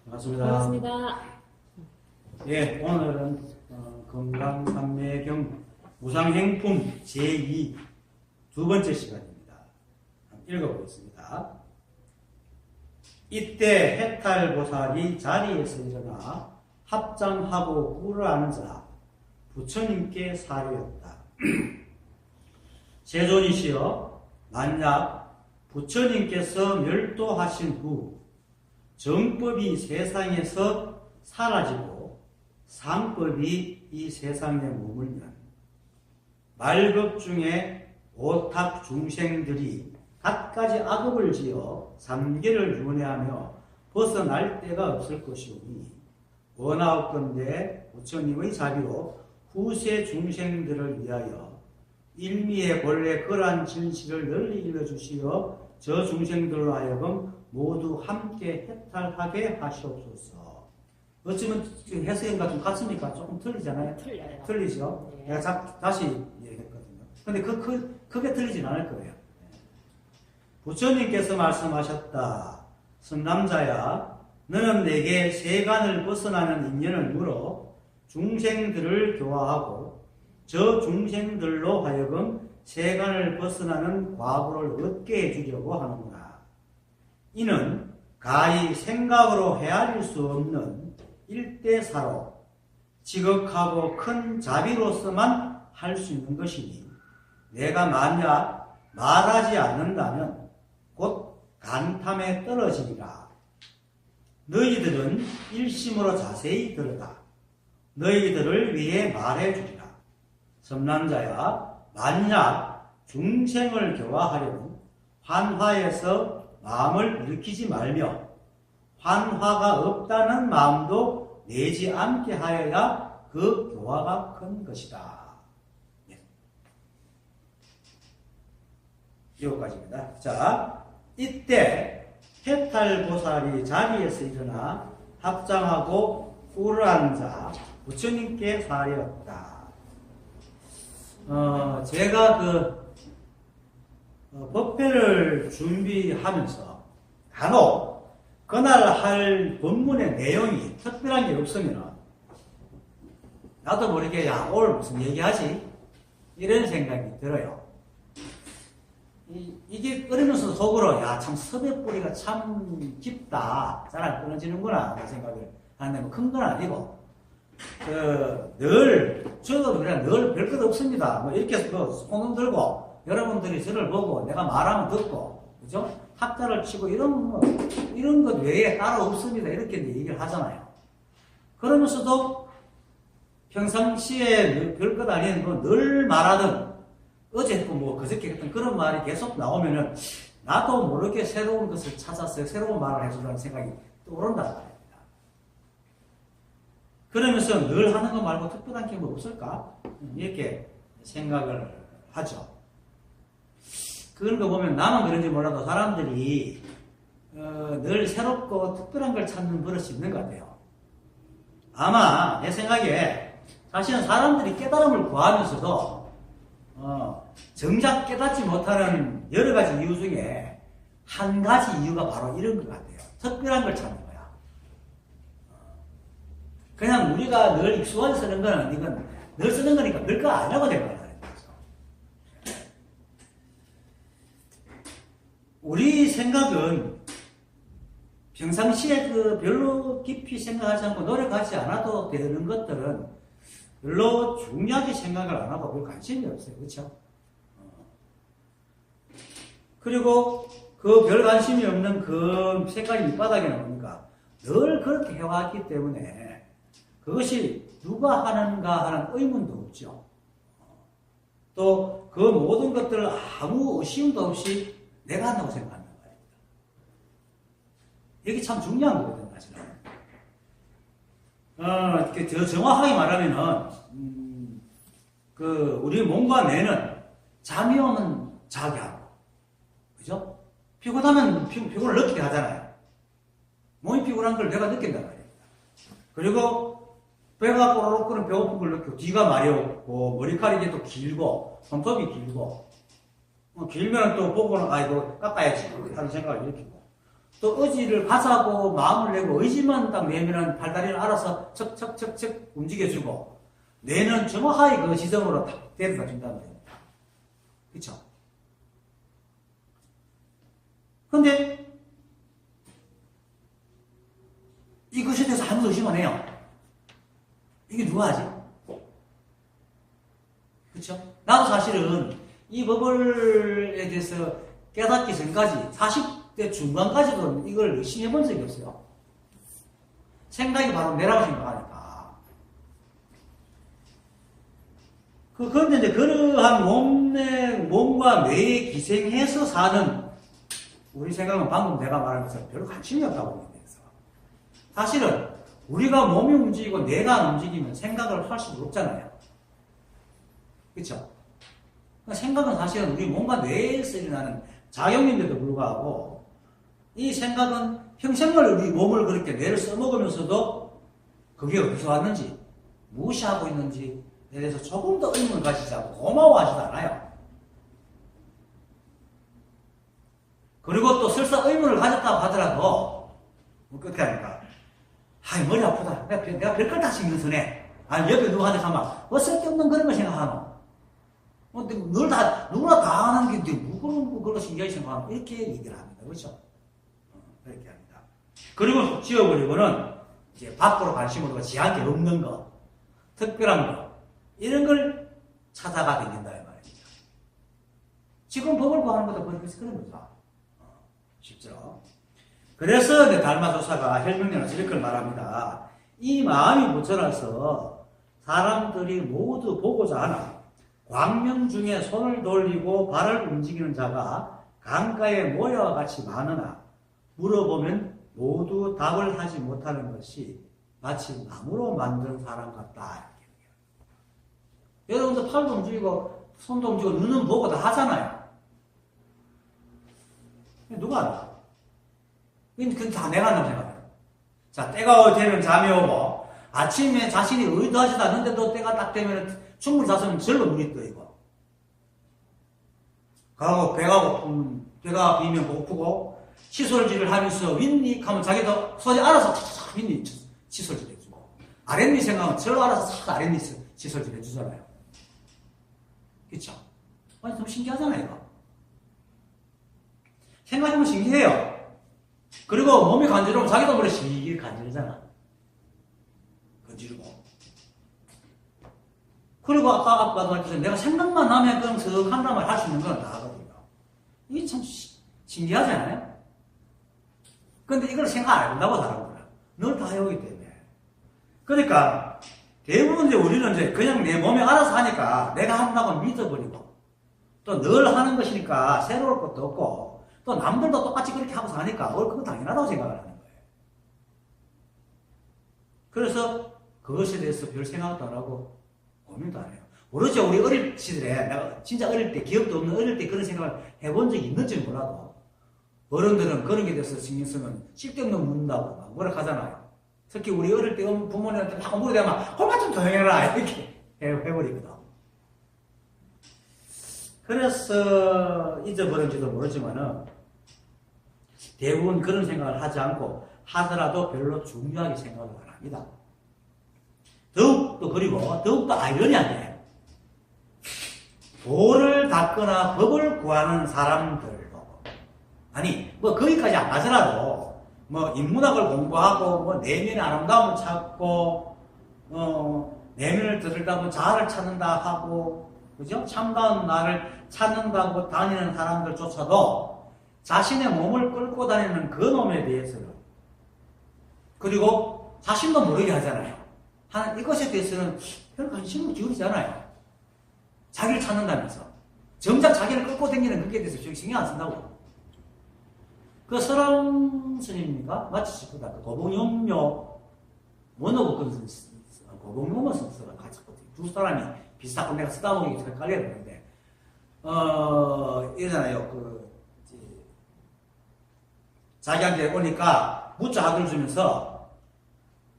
반갑습니다. 반갑습니다. 예, 오늘은 건강판매경 무상행품 제2 두 번째 시간입니다. 읽어보겠습니다. 이때 해탈보살이 자리에서 일어나 합장하고 꿀을 앉아 부처님께 사료였다. 세존이시여, 만약 부처님께서 멸도하신 후 정법이 세상에서 사라지고 상법이 이 세상에 머물면 말급 중에 오탑 중생들이 갖가지 악업을 지어 삼계를 윤회하며 벗어날 데가 없을 것이오니 원하옵건대 부처님의 자비로 후세 중생들을 위하여 일미의 본래 그러한 진실을 널리 일러주시어 저 중생들로 하여금 모두 함께 해탈하게 하시옵소서. 어쩌면 해석인가 좀 같습니까? 조금 틀리잖아요? 틀려요. 틀리죠? 네. 내가 다시 얘기했거든요. 근데 크게 틀리진 않을 거예요. 부처님께서 말씀하셨다. 선남자야, 너는 내게 세간을 벗어나는 인연을 물어 중생들을 교화하고 저 중생들로 하여금 세간을 벗어나는 과보를 얻게 해주려고 하는구나. 이는 가히 생각으로 헤아릴 수 없는 일대사로 지극하고 큰 자비로서만 할 수 있는 것이니 내가 만약 말하지 않는다면 곧 간탐에 떨어지리라. 너희들은 일심으로 자세히 들으라. 너희들을 위해 말해주리라. 섬남자야, 만약 중생을 교화하려면 환화에서 마음을 일으키지 말며 환화가 없다는 마음도 내지 않게 하여야 그 교화가 큰 것이다. 예. 여기까지입니다. 자, 이때 해탈보살이 자리에서 일어나 합장하고 꿀을 앉아 부처님께 사려었다. 제가 법회를 준비하면서 간혹 그날 할 본문의 내용이 특별한 게 없으면 나도 모르게 야, 오늘 무슨 얘기하지? 이런 생각이 들어요. 이게 끊으면서 속으로 야, 참 섭외뿌리가 참 깊다. 잘 안 끊어지는구나. 그런 생각을 하는데 뭐 큰 건 아니고 저도 그냥 늘 별것 없습니다. 뭐 이렇게 손을 들고 여러분들이 저를 보고 내가 말하면 듣고, 그죠? 합자를 치고 이런 것 외에 따로 없습니다. 이렇게 얘기를 하잖아요. 그러면서도 평상시에 별것 아닌 늘 말하던 어제 뭐 그저께 했던 그런 말이 계속 나오면은 나도 모르게 새로운 것을 찾아서 새로운 말을 해주라는 생각이 떠오른단 말입니다. 그러면서 늘 하는 거 말고 특별한 게 뭐 없을까? 이렇게 생각을 하죠. 그런 거 보면 나만 그런지 몰라도 사람들이 늘 새롭고 특별한 걸 찾는 버릇이 있는 것 같아요. 아마 내 생각에 사실은 사람들이 깨달음을 구하면서도 정작 깨닫지 못하는 여러 가지 이유 중에 한 가지 이유가 바로 이런 것 같아요. 특별한 걸 찾는 거야. 그냥 우리가 늘 익숙하게 쓰는 거는 이건 늘 쓰는 거니까 별거 아니라고 된 거야. 우리 생각은 평상시에 별로 깊이 생각하지 않고 노력하지 않아도 되는 것들은 별로 중요하게 생각을 안 하고 별 관심이 없어요. 그렇죠? 그리고 그 별 관심이 없는 그 색깔이 밑바닥에 나오니까 늘 그렇게 해왔기 때문에 그것이 누가 하는가 하는 의문도 없죠. 또 그 모든 것들을 아무 의심도 없이 내가 한다고 생각한단 말입니다. 이게 참 중요한 거거든요, 사실은. 더 정확하게 말하면은, 우리 몸과 뇌는 잠이 오면 자게 하고, 그죠? 피곤하면 피곤을 느끼게 하잖아요. 몸이 피곤한 걸 뇌가 느낀단 말입니다. 그리고 배가 꼬르륵 끓는 배고픈 걸 느끼고, 뒤가 마렵고, 머리카락이 또 길고, 손톱이 길고, 길면 또 보고는, 아이고, 깎아야지. 하는 생각을 일으키고. 또 의지를 가자고 마음을 내고 의지만 딱 내면은 팔다리를 알아서 척척척척 움직여주고 뇌는 정확하게 그 지점으로 딱 데려다 준다는 겁니다. 그쵸? 근데 이것에 대해서 아무도 의심 안 해요. 이게 누가 하지? 그쵸? 나도 사실은 이 버블에 대해서 깨닫기 전까지 40대 중반까지도 이걸 열심히 해본 적이 없어요. 생각이 바로 내라고 생각하니까. 그런데 이제 그러한 몸과 뇌에 기생해서 사는 우리 생각은 방금 내가 말한 것처럼 별로 관심이 없다고 봅니다. 사실은 우리가 몸이 움직이고 뇌가 안 움직이면 생각을 할 수가 없잖아요. 그렇죠? 생각은 사실은 우리 몸과 뇌에서 일어나는 작용인데도 불구하고 이 생각은 평생을 우리 몸을 그렇게 뇌를 써먹으면서도 그게 어디서 왔는지 무시하고 있는지에 대해서 조금 더 의문을 가지지 않고 고마워하지도 않아요. 그리고 또 설사 의문을 가졌다고 하더라도 뭐 그렇게 하니까 아이 머리 아프다. 내가 별걸 다 신경 쓰네. 아니 옆에 누구한테 가면 뭐 쓸데없는 그런 걸 생각하노. 누구나 다 하는 게 누구는 그걸 신기하게 생각하노. 이렇게 얘기를 합니다. 그렇죠? 그렇게 합니다. 그리고 지워버리고는 이제 밖으로 관심으로 지한테 없는 거, 특별한 거 이런 걸 찾아가 다닌다 이 말입니다. 지금 법을 구하는 것도 그런 거죠. 쉽죠? 그래서 이제 달마조사가 혈명령에서 이렇게 말합니다. 이 마음이 모처라서 사람들이 모두 보고자 하나 광명 중에 손을 돌리고 발을 움직이는 자가 강가에 모여와 같이 많으나 물어보면 모두 답을 하지 못하는 것이 마치 나무로 만든 사람 같다. 여러분들 팔도 움직이고 손도 움직이고 눈은 보고 다 하잖아요. 누가 알아? 그건 다 내가 한다고 생각해요. 자, 때가 되면 잠이 오고, 아침에 자신이 의도하지도 않는데도 때가 딱 되면 충분히 잤으면 절로 눈이 떠이고, 가고 배가 고프면, 배가 비면 고프고, 칫솔질을 하면서 윗니 하면 자기도 손이 알아서 윗니 칫솔질 해주고, 아랫니 생각하면 절로 알아서 싹 아랫니 칫솔질 해주잖아요. 그쵸? 아니, 좀 신기하잖아요, 이거. 생각해보면 신기해요. 그리고 몸이 간지러우면 자기도 모르게 시기를 간지르잖아. 간지르고. 그리고 아까 말했듯이 내가 생각만 하면 그럼 슥 한단 말 할 수 있는 건 다 하거든요. 이게 참 신기하지 않아요? 근데 이걸 생각 안 한다고 사람들은. 늘 다 해오기 때문에. 그러니까 대부분 이제 우리는 이제 그냥 내 몸이 알아서 하니까 내가 한다고 믿어버리고 또 늘 하는 것이니까 새로울 것도 없고 또 남들도 똑같이 그렇게 하고 사니까 그거 당연하다고 생각을 하는 거예요. 그래서 그것에 대해서 별 생각도 안 하고 고민도 안 해요. 모르죠. 우리 어릴 시절에 내가 진짜 어릴 때 기억도 없는 어릴 때 그런 생각을 해본 적이 있는지 몰라도 어른들은 그런 게 대해서 신경 쓰면 쓸데없는 묻는다고 막 뭐라 하잖아요. 특히 우리 어릴 때 부모님한테 막 물어대면 그만 좀 조용해라 이렇게 해버리거든. 그래서 잊어버린지도 모르지만은 대부분 그런 생각을 하지 않고 하더라도 별로 중요하게 생각을 안 합니다. 더욱더 아이러니하게 도를 닦거나 법을 구하는 사람들도 아니 뭐 거기까지 안 가더라도 뭐 인문학을 공부하고 뭐 내면의 아름다움을 찾고 내면을 들여다보면 자아를 찾는다 하고 그죠? 참다운 나를 찾는다고 다니는 사람들조차도 자신의 몸을 끌고 다니는 그 놈에 대해서는 그리고 자신도 모르게 하잖아요. 이것에 대해서는 별 관심을 기울이지 않아요. 자기를 찾는다면서 정작 자기를 끌고 다니는 그게 대해서 신경 안 쓴다고. 그 서람 스님입니까? 맞지 싶다. 그 고봉염묘 원어고 고봉염묘 선수랑 같이 두 사람이 비슷하고 내가 쓰다 보니 헷갈려야 되는데 이러잖아요. 자기한테 오니까 무자학을 주면서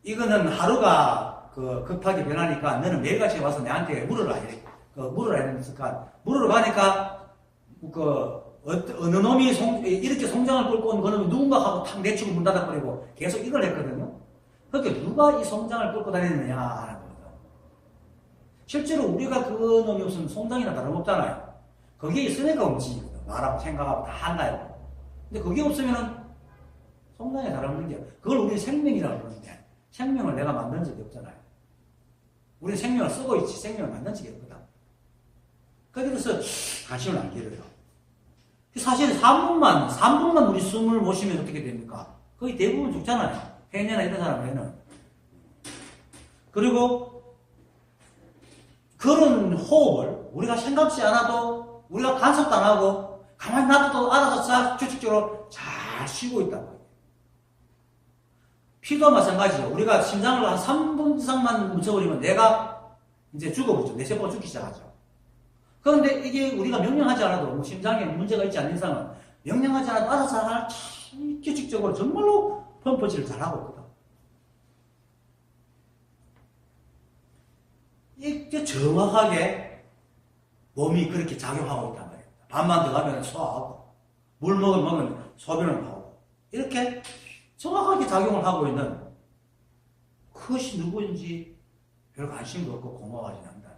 이거는 하루가 급하게 변하니까 너는 매일같이 와서 내한테 물으라 이래. 물으라 이랬으니까 물으러 가니까 어느 놈이 이렇게 성장을 끌고 온 그놈이 누군가 하고 탁 내치고 문 닫아버리고 계속 이걸 했거든요. 그러니까 누가 이 성장을 끌고 다니느냐 하는 거거든. 실제로 우리가 그 놈이 없으면 성장이나 다름없잖아요. 거기에 있으니까 움직이거든. 말하고 생각하고 다 한다요. 근데 그게 없으면은 성장에 다름없는 게 그걸 우리는 생명이라고 그러는데 생명을 내가 만든 적이 없잖아요. 우리는 생명을 쓰고 있지 생명을 만든 적이 없거든. 그래서 관심을 안 기울여요. 사실 3분만 우리 숨을 못 쉬면 어떻게 됩니까? 거의 대부분 죽잖아요. 폐렴이나 이런 사람에는. 그리고 그런 호흡을 우리가 생각지 않아도 우리가 간섭도 안 하고 가만히 놔둬도 알아서 규칙적으로 잘 쉬고 있다고. 피도 마찬가지죠. 우리가 심장을 한 3분 이상만 묻혀버리면 내가 이제 죽어버리죠. 내 세포가 죽기 시작하죠. 그런데 이게 우리가 명령하지 않아도 뭐 심장에 문제가 있지 않는 이상은 명령하지 않아도 알아서 참 규칙적으로 정말로 펌프질을 잘하고 있거든. 이게 정확하게 몸이 그렇게 작용하고 있단 말이에요. 밥만 들어가면 소화하고 물 먹으면 소변을 하고 이렇게 정확하게 작용을 하고 있는 그것이 누구인지 별 관심도 없고 고마워하지 않는다.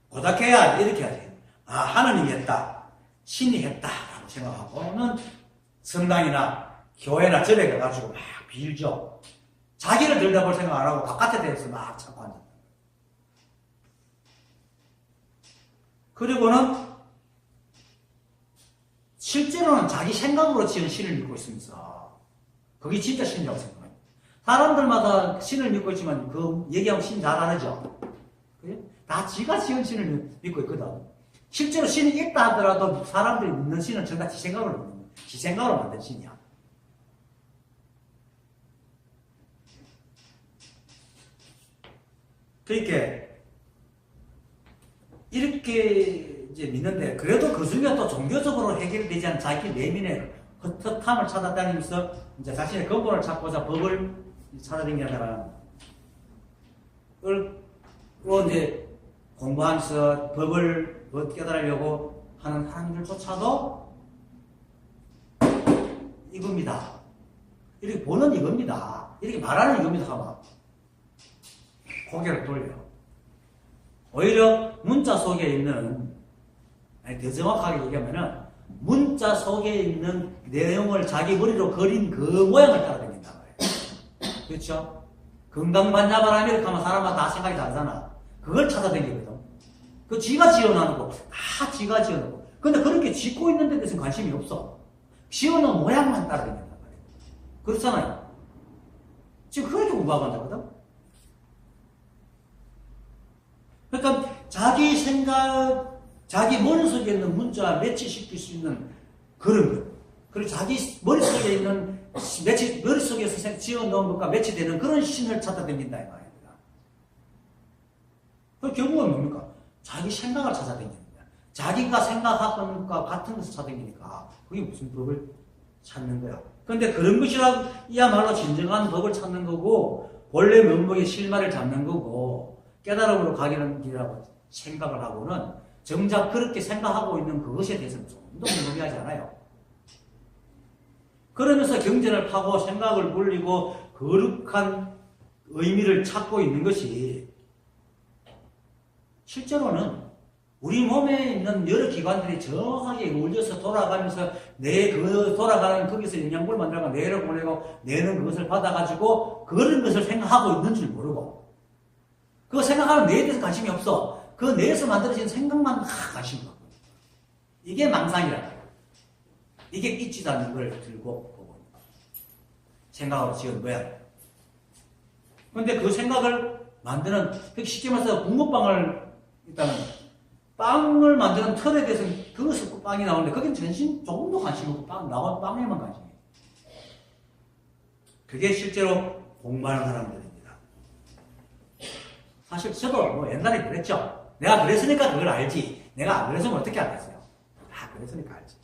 고닥해야 이렇게 하지. 아, 하느님이 했다. 신이 했다. 라고 생각하고는 성당이나 교회나 절에 가가지고 막 빌죠. 자기를 들여다볼 생각 안 하고 바깥에 대해서 막 찾고 앉았다. 그리고는 실제로는 자기 생각으로 지은 신을 믿고 있으면서 그게 진짜 신이라고 생각해요. 사람들마다 신을 믿고 있지만 그 얘기하면 신 다 다르죠. 그래? 다 지가 지은 신을 믿고 있거든. 실제로 신이 있다 하더라도 사람들이 믿는 신은 전부 다 지 생각으로 믿는 거야. 지 생각으로 만든 신이야. 그러니까 이렇게 이제 믿는데 그래도 그 중에 또 종교적으로 해결되지 않은 자기 내면의 헛헛함을 찾아다니면서 이제 자신의 근본을 찾고자 법을 찾아다니다가 또 이제 공부하면서 법을 깨달으려고 하는 사람들조차도 이겁니다. 이렇게 보는 이겁니다. 이렇게 말하는 이겁니다. 하면 고개를 돌려요. 오히려 문자 속에 있는, 아니, 더 정확하게 얘기하면은 문자 속에 있는 내용을 자기 머리로 그린 그 모양을 따라다닌단 말이에요. 그렇죠? 건강반야바라 이렇게 하면 사람마다 다 생각이 다르잖아. 그걸 찾아다니거든. 그 지가 지어놔놓고, 다 지가 지어놓고. 근데 그렇게 짓고 있는 데 대해서는 관심이 없어. 지어놓은 모양만 따라다닌단 말이에요. 그렇잖아요. 지금 그렇게 공부하고 한다거든? 그러니까 자기 생각, 자기 머릿속에 있는 문자 매치시킬 수 있는 그런 것. 그리고 자기 머릿속에 있는, 머릿속에서 지어놓은 것과 매치되는 그런 신을 찾아다닌다, 이 말입니다. 그 결국은 뭡니까? 자기 생각을 찾아다니는 거야. 자기가 생각하는 것과 같은 것을 찾아다니니까 그게 무슨 법을 찾는 거야. 그런데 그런 것이야말로 진정한 법을 찾는 거고, 본래 면목의 실마리를 잡는 거고, 깨달음으로 가기는 길이라고 생각을 하고는 정작 그렇게 생각하고 있는 그것에 대해서는 좀도 궁금해하지 않아요. 그러면서 경전을 파고 생각을 굴리고 거룩한 의미를 찾고 있는 것이 실제로는 우리 몸에 있는 여러 기관들이 정확하게 울려서 돌아가면서 내 그 돌아가는 거기서 영양분을 만들어가 뇌를 보내고 뇌는 그것을 받아가지고 그런 것을 생각하고 있는 줄 모르고 그거 생각하는 뇌에 대해서 관심이 없어. 그 뇌에서 만들어진 생각만 관심이 없고. 이게 망상이라는 거야. 이게 있지도 않는 걸 들고 보고 생각으로 지은 모양. 그런데 그 생각을 만드는, 쉽게 말해서 붕어빵을 일단은 빵을 만드는 틀에 대해서 그것을 빵이 나오는데 거긴 전신 조금도 관심 없고 나온 빵에만 관심이에요. 그게 실제로 공부하는 사람들입니다. 사실 저도 뭐 옛날에 그랬죠. 내가 그랬으니까 그걸 알지. 내가 안 그랬으면 어떻게 알겠어요? 다 그랬으니까 알지.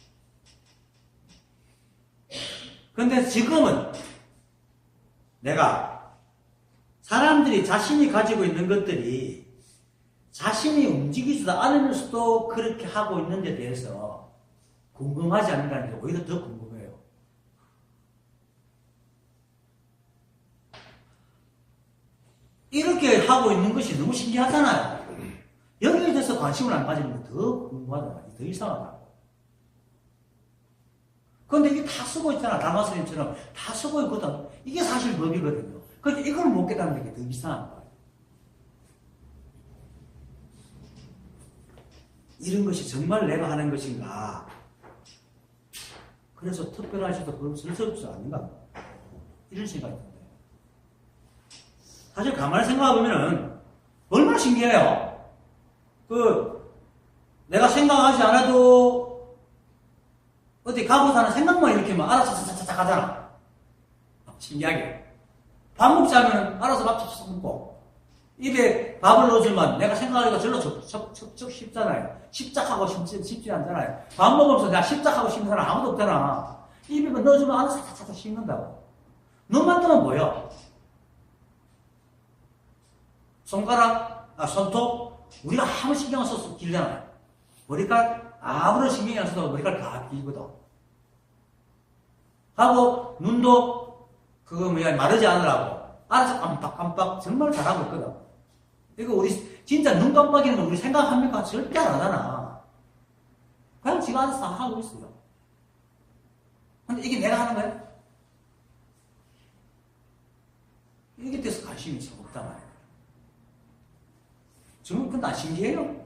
그런데 지금은 내가 사람들이 자신이 가지고 있는 것들이 자신이 움직이지도 않으면서도 그렇게 하고 있는 데 대해서 궁금하지 않는다는 게 오히려 더 궁금해요. 이렇게 하고 있는 것이 너무 신기하잖아요. 여기에 대해서 관심을 안 가지는 게 더 궁금하다, 더 이상하다. 그런데 이게 다 쓰고 있잖아. 다마스님처럼 다 쓰고 있거든. 이게 사실 법이거든요. 그런데 이걸 못 깨닫는 게 더 이상한 거예요. 이런 것이 정말 내가 하는 것인가? 그래서 특별하지도 그럼 쓸데없지 않는가? 이런 생각이 듭니다. 사실 가만히 생각해보면은 얼마나 신기해요. 내가 생각하지 않아도 어디 가고자 하는 생각만 이렇게 막 알아서 차차차차 가잖아. 신기하게. 밥 먹자면 알아서 밥 차차차 먹고, 입에 밥을 넣어주면 내가 생각하기가 절로 척척 쉽잖아요. 십작하고 쉽지 않잖아요. 밥 먹으면서 내가 십작하고 싶은 사람 아무도 없잖아. 입에 넣어주면 알아서 차차차 씹는다고. 눈만 뜨면 뭐야? 손톱, 우리가 아무 신경 안 써서 길잖아요. 머리카락, 아무런 신경이 안 써도 머리카락 다 길거든. 하고, 눈도, 마르지 않으라고. 알아서 깜빡깜빡 정말 잘하고 있거든. 이거 진짜 눈 깜빡이는 거 우리 생각합니까? 절대 안 하잖아. 그냥 지가 알아서 다 하고 있어요. 근데 이게 내가 하는 거야? 이게 대해서 관심이 참 없단 말이에요. 정말 그건 다 신기해요.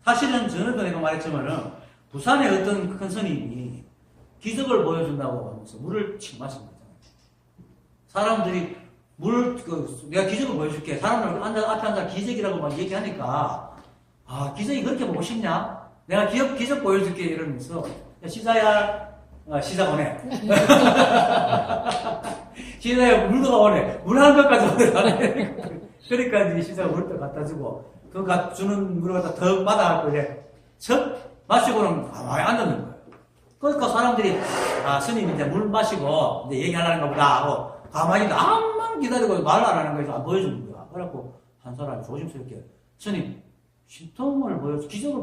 사실은 전에도 내가 말했지만은 부산의 어떤 큰 스님이 기적을 보여준다고 하면서 물을 칙 마신 거잖아요. 사람들이 내가 기적을 보여줄게. 사람들 앞에 앉아 기적이라고 막 얘기하니까, 기적이 그렇게 보고 싶냐? 내가 기적 보여줄게. 이러면서, 야, 시자야, 시자 보내. 시자야, 물도 오네. 물 한 컵까지 오네. 그러니까 이제 시자가 물도 갖다 주고, 주는 물을 갖다 더 받아갖고, 이제, 척 마시고는 가만히 앉았는 거예요. 그러니까 사람들이, 스님이 이제 물 마시고, 이제 얘기하려는가 보다 하고, 가만히 암만 기다리고 말 안 하는 거에서 안 보여주는 거야. 그래갖고 한 사람이 조심스럽게, 스님, 기적을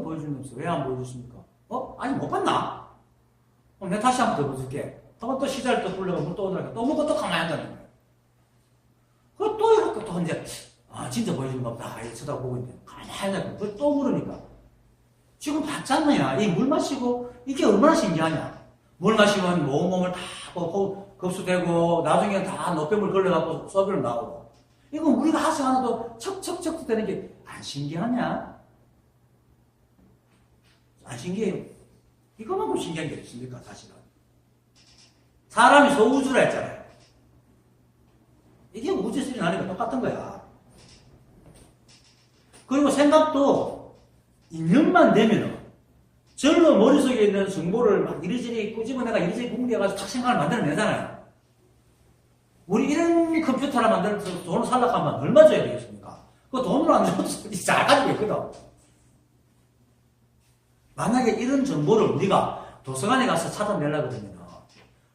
보여주면서 왜 안 보여주십니까? 아니, 못 봤나? 그럼 내가 다시 한 번 더 보여줄게. 하고 또 시자를 또 불러가 물 또 오더라니까 또 먹고 또 가만히 앉았는 거야. 그럼 또 이렇게 또 이제, 진짜 보여주는가 보다. 이렇게 쳐다보고 있는데, 가만히 앉았고, 그걸 또 물으니까. 지금 봤잖아요. 이 물 마시고, 이게 얼마나 신기하냐. 물 마시면 온몸을 다 급수되고, 나중에 다 노폐물 걸려갖고 소변을 나오고. 이건 우리가 하지 않아도 척척척 되는 게 안 신기하냐? 안 신기해요. 이거만큼 신기한 게 있습니까, 사실은? 사람이 소우주라 했잖아요. 이게 우주스리 나니까 똑같은 거야. 그리고 생각도 인연만 되면은 절로 머릿속에 있는 정보를 막 이리저리 끄집어내가 이리저리 공개해가지고 탁 생각을 만들어내잖아요. 우리 이런 컴퓨터 하나 만들어서 돈을 살려고 하면 얼마 줘야 되겠습니까? 그 돈을 안 줘도 잘 가지고 있거든. 만약에 이런 정보를 우리가 도서관에 가서 찾아내려고 그러면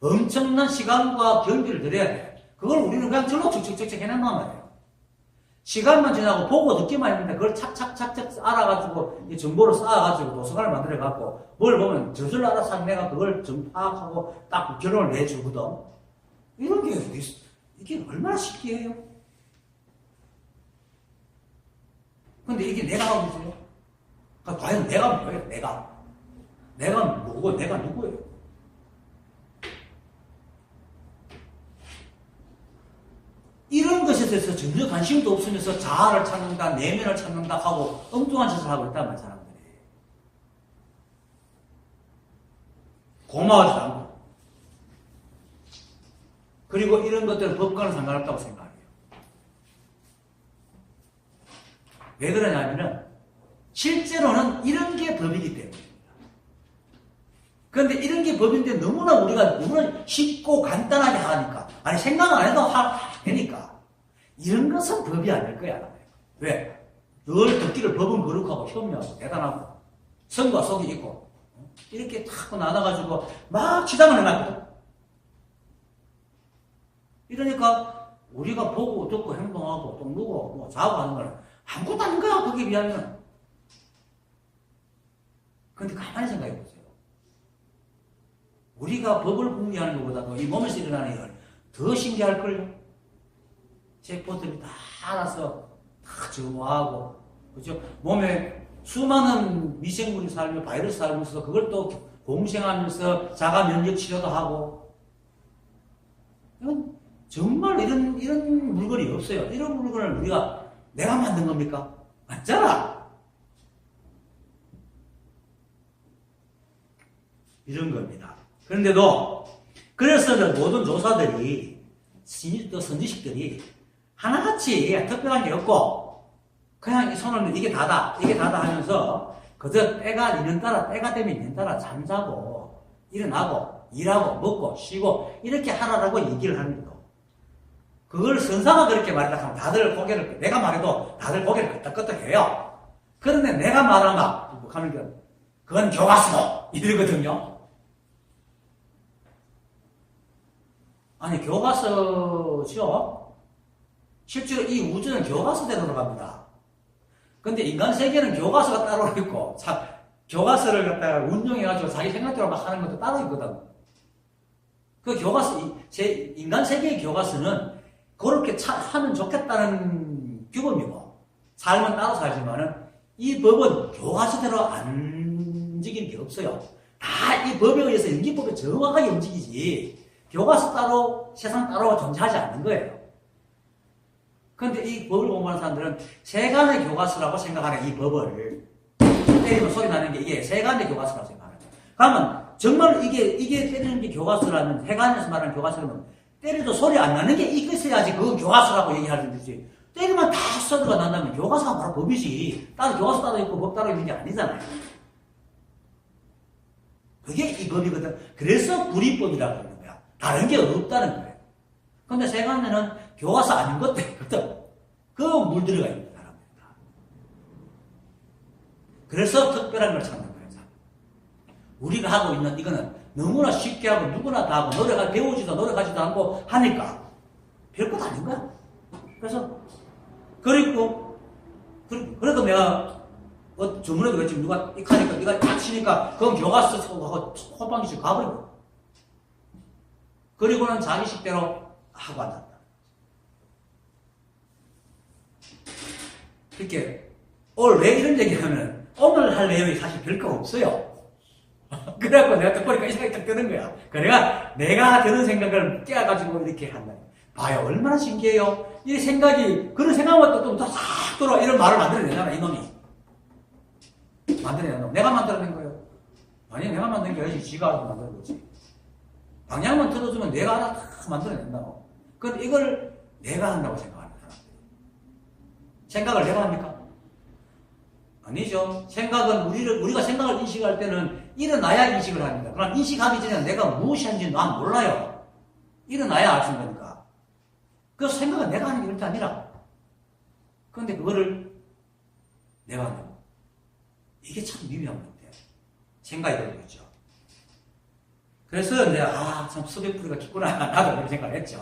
엄청난 시간과 경비를 들여야 돼. 그걸 우리는 그냥 절로 척척척척 해낸단 말이에요. 시간만 지나고 보고 듣기만 했는데 그걸 착착착착 알아가지고 이 정보를 쌓아가지고 도서관을 만들어갖고 뭘 보면 저절로 알아서 내가 그걸 좀 파악하고 딱 결론을 내주거든. 이런 게 이게 얼마나 신기해요. 근데 이게 내가 하고 있어요. 그러니까 과연 내가 뭐예요? 내가 뭐고 내가 누구예요? 이런 것에 대해서 전혀 관심도 없으면서 자아를 찾는다, 내면을 찾는다 하고 엉뚱한 짓을 하고 있단 말이야, 사람들이. 고마워지도 않고. 그리고 이런 것들은 법과는 상관없다고 생각해요. 왜 그러냐면은 실제로는 이런 게 법이기 때문입니다. 그런데 이런 게 법인데 너무나 쉽고 간단하게 하니까, 아니 생각 안 해도 되니까 이런 것은 법이 아닐 거야. 왜? 늘 듣기를 법은 거룩하고 현명하고 대단하고 선과 속이 있고 이렇게 탁 나눠가지고 막 지장을 해놨거든. 이러니까 우리가 보고 듣고 행동하고 또 누고 자고 하는 거는 아무것도 아닌 거야, 거기에 비하면. 근데 가만히 생각해 보세요. 우리가 법을 궁리하는 것보다도 이 몸에서 일어나는 일은 더 신기할걸요? 세포들이 다 알아서 다 정화하고, 그죠? 몸에 수많은 미생물이 살며 바이러스 살면서 그걸 또 공생하면서 자가 면역 치료도 하고. 이건 정말 이런 물건이 없어요. 이런 물건을 우리가 내가 만든 겁니까? 맞잖아! 이런 겁니다. 그런데도, 그래서 모든 조사들이, 또 선지식들이 하나같이 특별한 게 없고, 그냥 이 손을 이게 다다 하면서, 그저 때가 있는 따라, 때가 되면 있는 따라 잠자고, 일어나고, 일하고, 먹고, 쉬고, 이렇게 하라라고 얘기를 하는 거죠. 그걸 선사가 그렇게 말했다 하면 다들 고개를, 내가 말해도 다들 고개를 끄덕끄덕 해요. 그런데 내가 말하면, 하면 그건 교과서! 이러거든요. 아니, 교과서죠? 실제로 이 우주는 교과서대로 돌아갑니다. 근데 인간 세계는 교과서가 따로 있고, 교과서를 갖다가 운용해가지고 자기 생각대로 막 하는 것도 따로 있거든. 그 교과서, 인간 세계의 교과서는 그렇게 하면 좋겠다는 규범이고, 삶은 따로 살지만은, 이 법은 교과서대로 안 움직이는 게 없어요. 다 이 법에 의해서 연기법에 정확하게 움직이지, 교과서 따로, 세상 따로 존재하지 않는 거예요. 그런데 이 법을 공부하는 사람들은 세간의 교과서라고 생각하는 이 법을 때리면 소리 나는 게 이게 세간의 교과서라고 생각하는 거예요. 그러면 정말 이게 때리는 게 교과서라면, 세간에서 말하는 교과서라면 때려도 소리 안 나는 게 있어야지 그건 교과서라고 얘기하는 거지. 때리면 다 소리가 난다면 교과서가 바로 법이지. 따로 교과서 따로 있고 법 따로 있는 게 아니잖아요. 그게 이 법이거든. 그래서 불이법이라고 그러는 거야. 다른 게 없다는 거예요. 근데 세간에는 교과서 아닌 것도 있거든. 그거 물들어가 있는 사람입니다. 그래서 특별한 걸 찾는 거예요. 우리가 하고 있는 이거는 너무나 쉽게 하고 누구나 다 하고 배우지도 노력하지도 않고 하니까 별것 아닌 거야. 그래서 그래도 내가 저번에도 그랬지. 누가 익하니까 네가 딱 치니까 그건 교과서 하고 호빵기씩 가버리고 그리고는 자기 식대로 하고 앉았다. 이렇게 오늘 왜 이런 얘기하면 오늘 할 내용이 사실 별거 없어요. 그래갖고 내가 듣고 보니까 이 생각이 딱 드는 거야. 그러니까 내가 드는 생각을 깨워가지고 이렇게 한다. 봐요. 얼마나 신기해요. 이 생각이, 그런 생각만 또 싹 돌아 이런 말을 만들어내잖아, 이놈이. 만들어내는 놈. 내가 만들어낸 거예요. 아니, 내가 만든 게 아니지. 지가 알아서 만드는 거지. 방향만 틀어주면 내가 하나 다 만들어낸다고. 그런데 이걸 내가 한다고 생각하는 사람들. 생각을 내가 합니까? 아니죠. 생각은 우리가 생각을 인식할 때는 일어나야 인식을 합니다. 그럼 인식하기 전에 내가 무엇이 하는지 난 몰라요. 일어나야 알 수 있는 거니까. 그래서 생각은 내가 하는 게 그렇게 아니라. 그런데 그거를 내가 한다고. 이게 참 미묘한 건데. 생각이 들어있죠. 그래서 이제, 참 수백풀이가 깊구나. 나도 그렇게 생각을 했죠.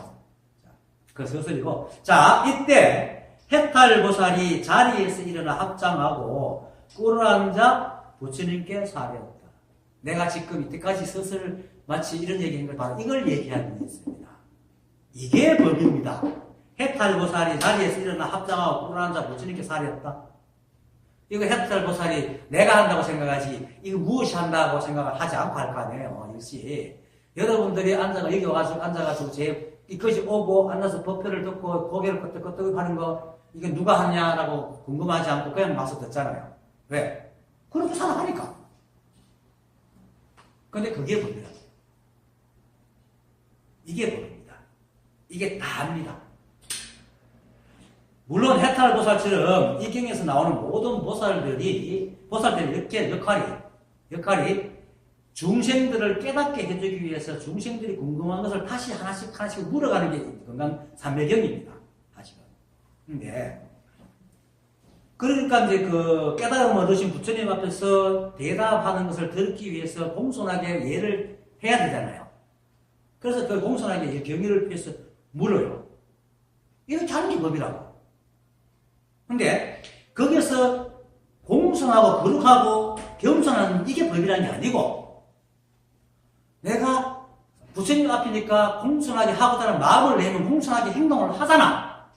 자, 그 서술이고. 자, 이때 해탈보살이 자리에서 일어나 합장하고 꿇어앉아 부처님께 사례했다. 내가 지금 이때까지 서술 마치 이런 얘기한 걸 바로 이걸 얘기하는 게 있습니다. 이게 법입니다. 해탈보살이 자리에서 일어나 합장하고 꿇어앉아 부처님께 사례했다. 이거 해탈보살이 내가 한다고 생각하지 이거 무엇이 한다고 생각을 하지 않고 할 거 아니에요. 역시 여러분들이 여기 와가지고 앉아가지고 이것이 오고 앉아서 법표를 듣고 고개를 끄덕끄덕 하는 거 이게 누가 하냐라고 궁금하지 않고 그냥 와서 듣잖아요. 왜? 그렇게 살아가니까. 근데 그게 법이다. 이게 법입니다. 이게 다입니다. 물론 해탈보살처럼 이 경에서 나오는 모든 보살들의 역할이 중생들을 깨닫게 해주기 위해서 중생들이 궁금한 것을 다시 하나씩 물어가는 게 건강 삼매경입니다. 사실은. 근데 그러니까 이제 그 깨달음을 얻으신 부처님 앞에서 대답하는 것을 듣기 위해서 공손하게 예를 해야 되잖아요. 그래서 그 공손하게 경의를 표해서 물어요. 이렇게 하는 게 법이라고. 근데 거기서 공손하고 거룩하고 겸손한 이게 법이라는 게 아니고 내가 부처님 앞이니까 공손하게 하고자는 마음을 내면 공손하게 행동을 하잖아.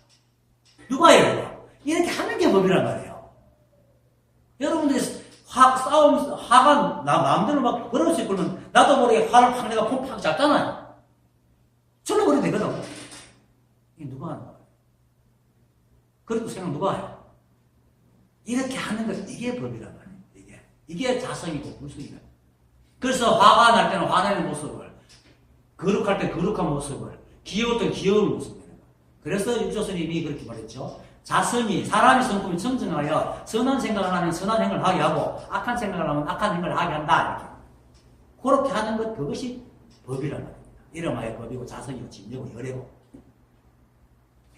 누가 해요? 이렇게 하는 게 법이란 말이에요. 여러분들이 화가 마음대로 막 그럴 수 있거든. 나도 모르게 화를 확 내가 팍 잡잖아요. 저는 그래도 되거든. 이게 누가 하는 거야? 그렇게 생각 누가 해요? 이렇게 하는 것, 이게 법이란 말이에요. 이게 자성이고 불성이다. 그래서 화가 날 때는 화내는 모습을, 거룩할 때 거룩한 모습을, 귀여울 때 귀여운 모습을. 그래서 육조스님이 그렇게 말했죠. 자성이, 사람이 성품이 청정하여 선한 생각을 하면 선한 행을 하게 하고 악한 생각을 하면 악한 행을 하게 한다. 이렇게. 그렇게 하는 것, 그것이 법이란 말입니다. 이름하여 법이고 자성이고 진리고 열애고.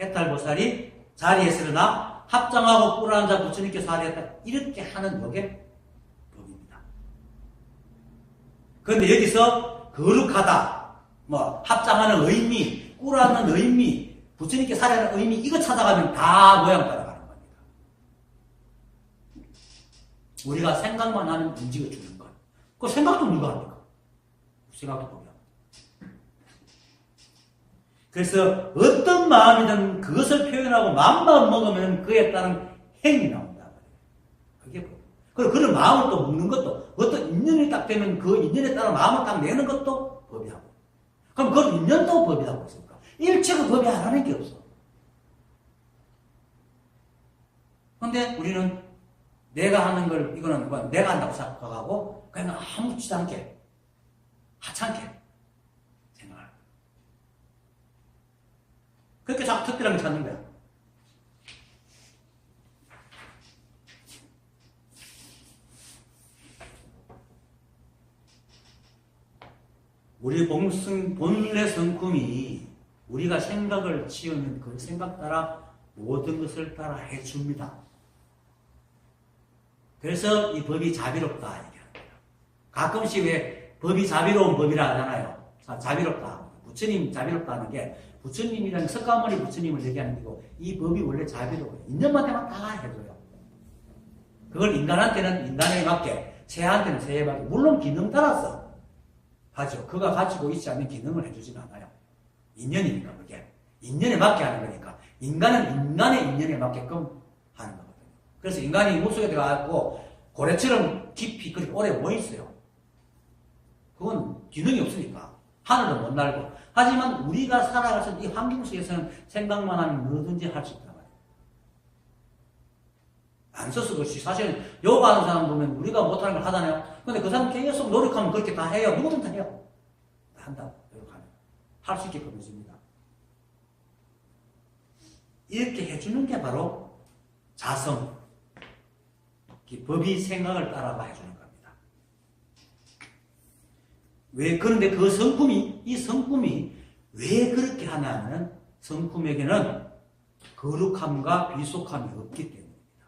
해탈보살이 자리에서 일어나 합장하고 꿇어앉아 부처님께 사리했다. 이렇게 하는 요게 법입니다. 그런데 여기서 거룩하다, 합장하는 의미, 꿇어앉는 의미, 부처님께 사리하는 의미, 이거 찾아가면 다 모양 따라가는 겁니다. 우리가 생각만 하면 움직여주는 것. 그 생각도 누가 합니까? 생각도 보면. 그래서 어떤 마음이든 그것을 표현하고 마음만 먹으면 그에 따른 행이 나온다. 그게 법. 그리고 그런 마음을 또 먹는 것도 어떤 인연이 딱 되면 그 인연에 따라 마음을 딱 내는 것도 법이라고. 그럼 그 인연도 법이라고 했습니까? 일체가 법이 하나는 게 없어. 근데 우리는 내가 하는 걸 이거는 내가 한다고 생각하고 그냥 아무렇지도 않게 하찮게 생각하는 거야. 그렇게 자꾸 특별한 게 찾는 거야. 우리 본래 성품이 우리가 생각을 지으면 그 생각 따라 모든 것을 따라 해줍니다. 그래서 이 법이 자비롭다 얘기합니다. 가끔씩 왜 법이 자비로운 법이라 하잖아요. 자비롭다. 부처님 자비롭다는 게 부처님이라는 석가모니 부처님을 얘기하는 거고 이 법이 원래 자비로워요. 인연만 되면 다 해줘요. 그걸 인간한테는 인간에 맞게, 새한테는 새에 맞게, 물론 기능 따라서 하죠. 그가 가지고 있지 않는 기능을 해주진 않아요. 인연이니까 그게. 인연에 맞게 하는 거니까. 인간은 인간의 인연에 맞게끔 하는 거거든요. 그래서 인간이 물속에 들어가고 고래처럼 깊이 그렇게 오래 모 있어요. 그건 기능이 없으니까. 하늘도 못 날고. 하지만 우리가 살아가서 이 환경 속에서는 생각만 하면 뭐든지 할 수 있단 말이에요. 안 써서 그렇지. 사실은 요가하는 사람 보면 우리가 못하는 걸 하잖아요. 근데 그 사람 계속 노력하면 그렇게 다 해요. 누구든 다 해요. 다 한다고 노력하면. 할 수 있게끔 해줍니다. 이렇게 해주는 게 바로 자성. 법이 생각을 따라가 해주는 겁니다. 왜, 그런데 그 성품이, 이 성품이 왜 그렇게 하냐면 성품에게는 거룩함과 비속함이 없기 때문입니다.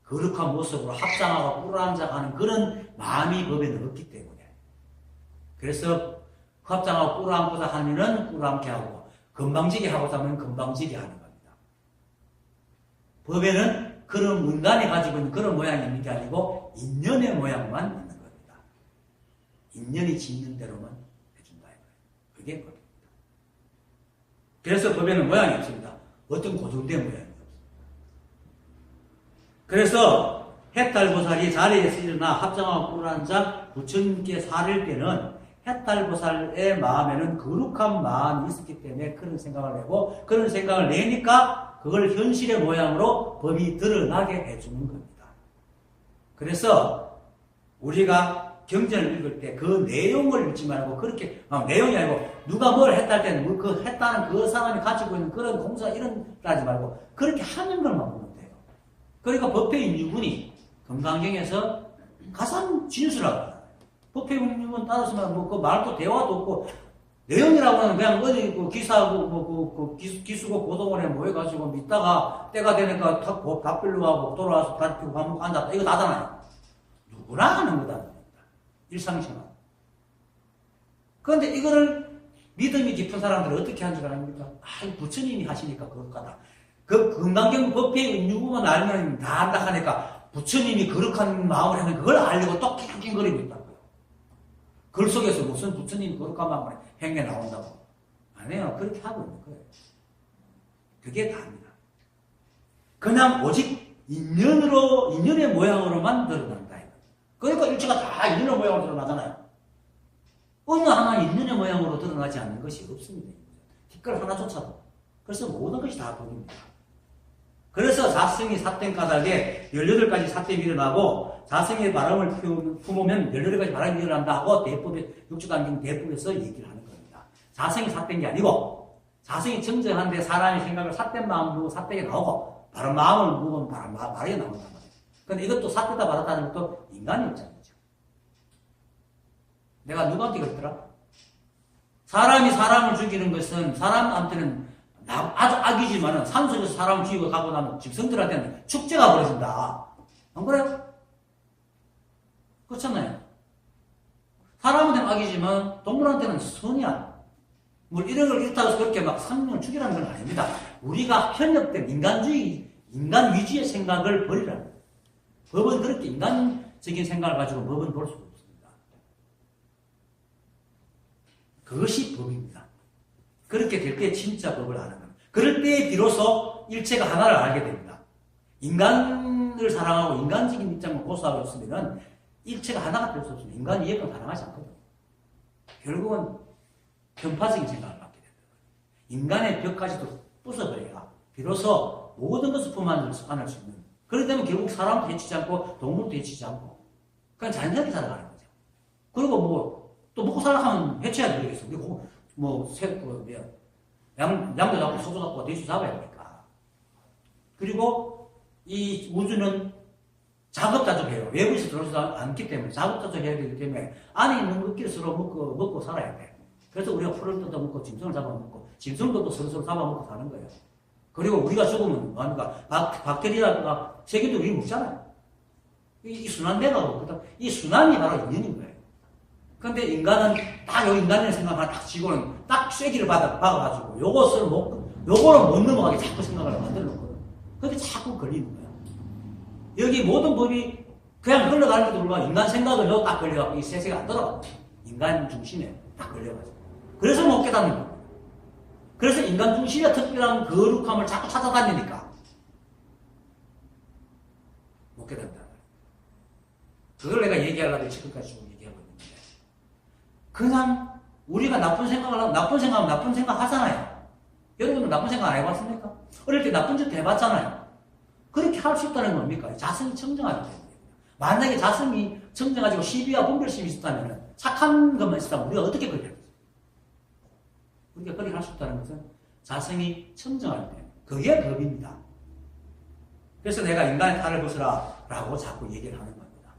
거룩한 모습으로 합장하고 꿇어앉아가는 그런 마음이 법에는 없기 때문에. 그래서 합장하고 꿇어앉고자 하면은 꿇어앉게 하고, 건방지게 하고자 하면 건방지게 하는 겁니다. 법에는 그런 문단이 가지고 있는 그런 모양이 있는 게 아니고 인연의 모양만 있는 겁니다. 인연이 짓는 대로만 해준다. 그게 법입니다. 그래서 법에는 모양이 없습니다. 어떤 고정된 모양이 없습니다. 그래서 해탈보살이 자리에서 일어나 합장하고 꿇어앉아 부처님께 사릴 때는 해탈보살의 마음에는 거룩한 마음이 있었기 때문에 그런 생각을 내고 그런 생각을 내니까 그걸 현실의 모양으로 법이 드러나게 해주는 겁니다. 그래서 우리가 경전을 읽을 때 그 내용을 읽지 말고 그렇게 내용이 아니고 누가 뭘 했다 할 때는 그 했다는 그 사람이 가지고 있는 그런 공사 이런 따지 말고 그렇게 하는 것만 보면 돼요. 그러니까 법회인 유분이 금강경에서 가장 진술하거든요. 법회인 유분 따라서만 그 말도 대화도 없고 내용이라고는 그냥 어디 기사하고 기수고 고동원에 모여가지고 믿다가 때가 되니까 밥 빌려 가고 돌아와서 밥 피고 밥 먹고 앉았다. 이거 나잖아요. 누구나 하는 거다. 일상생활. 그런데 이거를 믿음이 깊은 사람들은 어떻게 하는 줄 아닙니까? 부처님이 하시니까 거룩하다. 그 건강경 법회의 은유부만 알면 다 안다 하니까 부처님이 거룩한 마음을 하면 그걸 알려고 또 낑낑거리고 있다고요. 글 속에서 무슨 부처님이 거룩한 마음을 행해 나온다고. 아니에요. 그렇게 하고 있는 거예요. 그게 다입니다. 그냥 오직 인연의 모양으로만 드러난다. 그러니까 일체가 다 인연의 모양으로 드러나잖아요. 어느 하나 인연의 모양으로 드러나지 않는 것이 없습니다. 티끌 하나조차도. 그래서 모든 것이 다 법입니다. 그래서 자성이 사땡 까닭에 18가지 사땡이 일어나고 자성의 바람을 품으면 18가지 바람이 일어난다 하고 대법에, 육주단경 대법에서 얘기를 하는 겁니다. 자성이 사땡이 아니고 자성이 청정한데 사람의 생각을 삿된 마음을 두고 삿되게 나오고 바른 마음을 두고 바르게 나온단 말이에요. 근데 이것도 삿되다 바랐다는 것도 인간의 입장이죠. 내가 누구한테 그랬더라? 사람이 사람을 죽이는 것은 사람한테는 아주 악이지만은 산속에서 사람을 죽이고 가고 나면 짐승들한테는 축제가 벌어진다. 안 그래요? 그렇잖아요. 사람한테는 악이지만 동물한테는 선이야. 뭐 이런 걸 이렇다고 해서 그렇게 막 생명을 죽이라는 건 아닙니다. 우리가 편협된 인간주의, 인간 위주의 생각을 버리라는 거예요. 법은 그렇게 인간적인 생각을 가지고 법은 볼 수가 없습니다. 그것이 법입니다. 그렇게 될 때 진짜 법을 아는 겁니다. 그럴 때 비로소 일체가 하나를 알게 됩니다. 인간을 사랑하고 인간적인 입장만 고수하고 있으면 일체가 하나가 될 수 없습니다. 인간 이해가 가능하지 않거든요. 결국은 편파적인 생각을 갖게 됩니다. 인간의 벽까지도 부숴버려야 비로소 모든 것을 품 안을 안을 수 있는. 그렇기 때문에 결국 사람도 해치지 않고 동물도 해치지 않고 그냥 자연스럽게 살아가는 거죠. 그리고 뭐 또 먹고 살아가면 해쳐야 되겠어. 그리고 양도 잡고 소도 잡고 돼지 잡아야 되니까. 그리고 이 우주는 자급자족해요. 외부에서 들어오지 않기 때문에 자급자족해야 되기 때문에 안에 있는 것끼리 서로 먹고 살아야 돼. 그래서 우리가 풀을 뜯어먹고 짐승을 잡아먹고 짐승도 또 서로 잡아먹고 사는 거예요. 그리고 우리가 죽으면 뭐합니까? 박테리아가 세균도 우리 먹잖아요. 이 순환대가 오거든. 이 순환이 바로 인연인 거예요. 근데 인간은 딱 요 인간의 생각을 딱 지고는 딱 쐐기를 박아가지고 요거를 못 넘어가게 자꾸 생각을 만들어 놓거든. 근데 자꾸 걸리는 거야. 여기 모든 법이 그냥 흘러가는데도 불구하고 인간 생각을 요 딱 걸려가지고 이 세세가 안 돌아가. 인간 중심에 딱 걸려가지고. 그래서 못 깨닫는 거야. 그래서 인간 중심의 특별한 거룩함을 자꾸 찾아다니니까 못 깨닫는다. 그걸 내가 얘기하려고 지금까지 쭉 얘기하고 있는데 그냥 우리가 나쁜 생각을 하면 나쁜 생각 하잖아요. 여러분은 나쁜 생각 안 해봤습니까? 어릴 때 나쁜 짓도 해봤잖아요. 그렇게 할 수 있다는 건 뭡니까? 자성이 청정하기 때문에. 만약에 자성이 청정하고 시비와 분별심이 있었다면 착한 것만 있었다면 우리가 어떻게 그렇게 하겠어요? 우리가 그렇게 할 수 있다는 것은 자성이 청정하기 때문에. 그게 법입니다. 그래서 내가 인간의 탈을 벗으라 라고 자꾸 얘기를 하는 겁니다.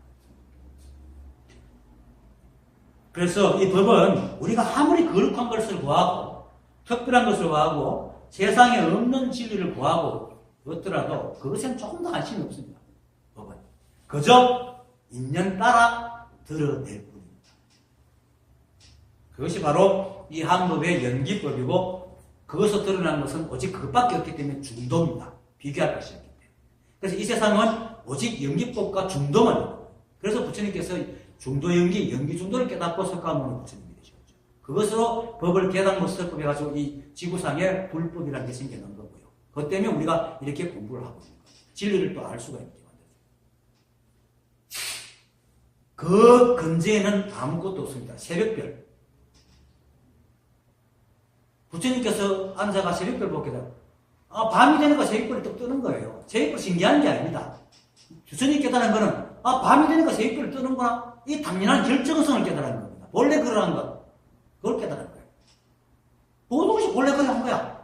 그래서 이 법은 우리가 아무리 거룩한 것을 구하고 특별한 것을 구하고 세상에 없는 진리를 구하고 얻더라도 그것에는 조금 더 관심이 없습니다. 법은. 그저 인연 따라 드러낼 뿐입니다. 그것이 바로 이 한법의 연기법이고 그것을 드러난 것은 오직 그것밖에 없기 때문에 중도입니다. 비교할 것이 없기 때문에. 그래서 이 세상은 오직 연기법과 중도만 있고 그래서 부처님께서 중도 연기 중도를 깨닫고 석가모니 부처님이 되셨죠. 그것으로 법을 깨닫고 설법해가지고 이 지구상에 불법이라는 게 생겨난 거고요. 그것 때문에 우리가 이렇게 공부를 하고 있는 거예요. 진리를 또 알 수가 있게 만들죠. 그 근제에는 아무것도 없습니다. 새벽별. 부처님께서 앉아가 새벽별 보게 되고 밤이 되니까 새벽별이 뚝 뜨는 거예요. 새벽별 신기한 게 아닙니다. 부처님 깨달은 거는 밤이 되니까 새벽별이 뜨는구나. 이 당연한 결정성을 깨달은 겁니다. 본래 그러한 것. 그걸 깨달은 거예요. 모든 것이 본래 그러한 거야.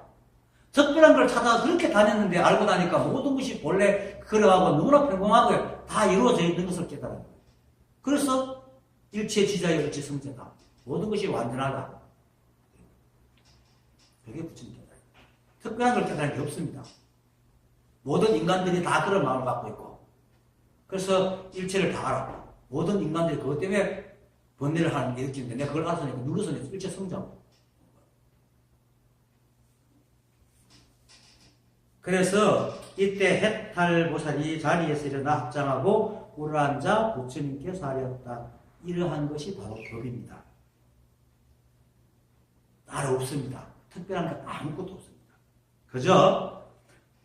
특별한 걸 찾아 그렇게 다녔는데 알고 나니까 모든 것이 본래 그러하고 너무나 평범하고 다 이루어져 있는 것을 깨달은 거예요. 그래서 일체 지자요 일체 성제다. 모든 것이 완전하다. 그게 부처님 깨달은 거예요. 특별한 걸 깨달은 게 없습니다. 모든 인간들이 다 그런 마음을 갖고 있고 그래서 일체를 다 알아. 모든 인간들이 그것 때문에 번뇌를 하는 게 느끼는데 내가 그걸 알았으니까 눌러서 일체 성장. 그래서 이때 해탈보살이 자리에서 일어나 합장하고 꿇어 앉아 부처님께 사리었다. 이러한 것이 바로 법입니다. 따로 없습니다. 특별한 게 아무것도 없습니다. 그저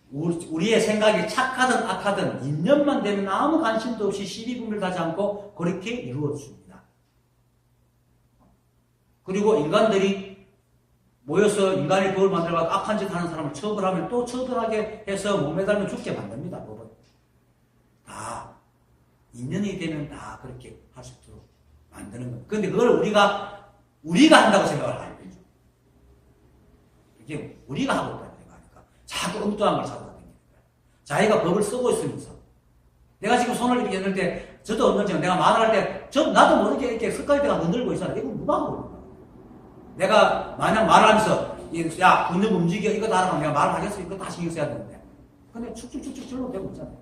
우리의 생각이 착하든 악하든 인연만 되면 아무 관심도 없이 시비분별하지 않고 그렇게 이루어집니다. 그리고 인간들이 모여서 인간의 법을 만들어서 악한 짓 하는 사람을 처벌하면 또 처벌하게 해서 몸에 달면 죽게 만듭니다. 법은. 다 인연이 되면 다 그렇게 할 수 있도록 만드는 겁니다. 그런데 그걸 우리가 한다고 생각을 하는 거죠. 이게 우리가 하고 있다는 생각하니까 자꾸 엉뚱한 걸 사고 다니는 거예요. 자기가 법을 쓰고 있으면서 내가 지금 손을 이렇게 흔들 때 저도 흔들지만 내가 말을 할 때 나도 모르게 이렇게 습관이가 흔들고 있어요. 이거 누가 하고 있는 거야? 내가 만약 말을 하면서 야 근육 움직여 이거 다 하라고 내가 말을 하겠어 이거 다 신경 써야 되는데 근데 축축축축 절로 되고 있잖아요.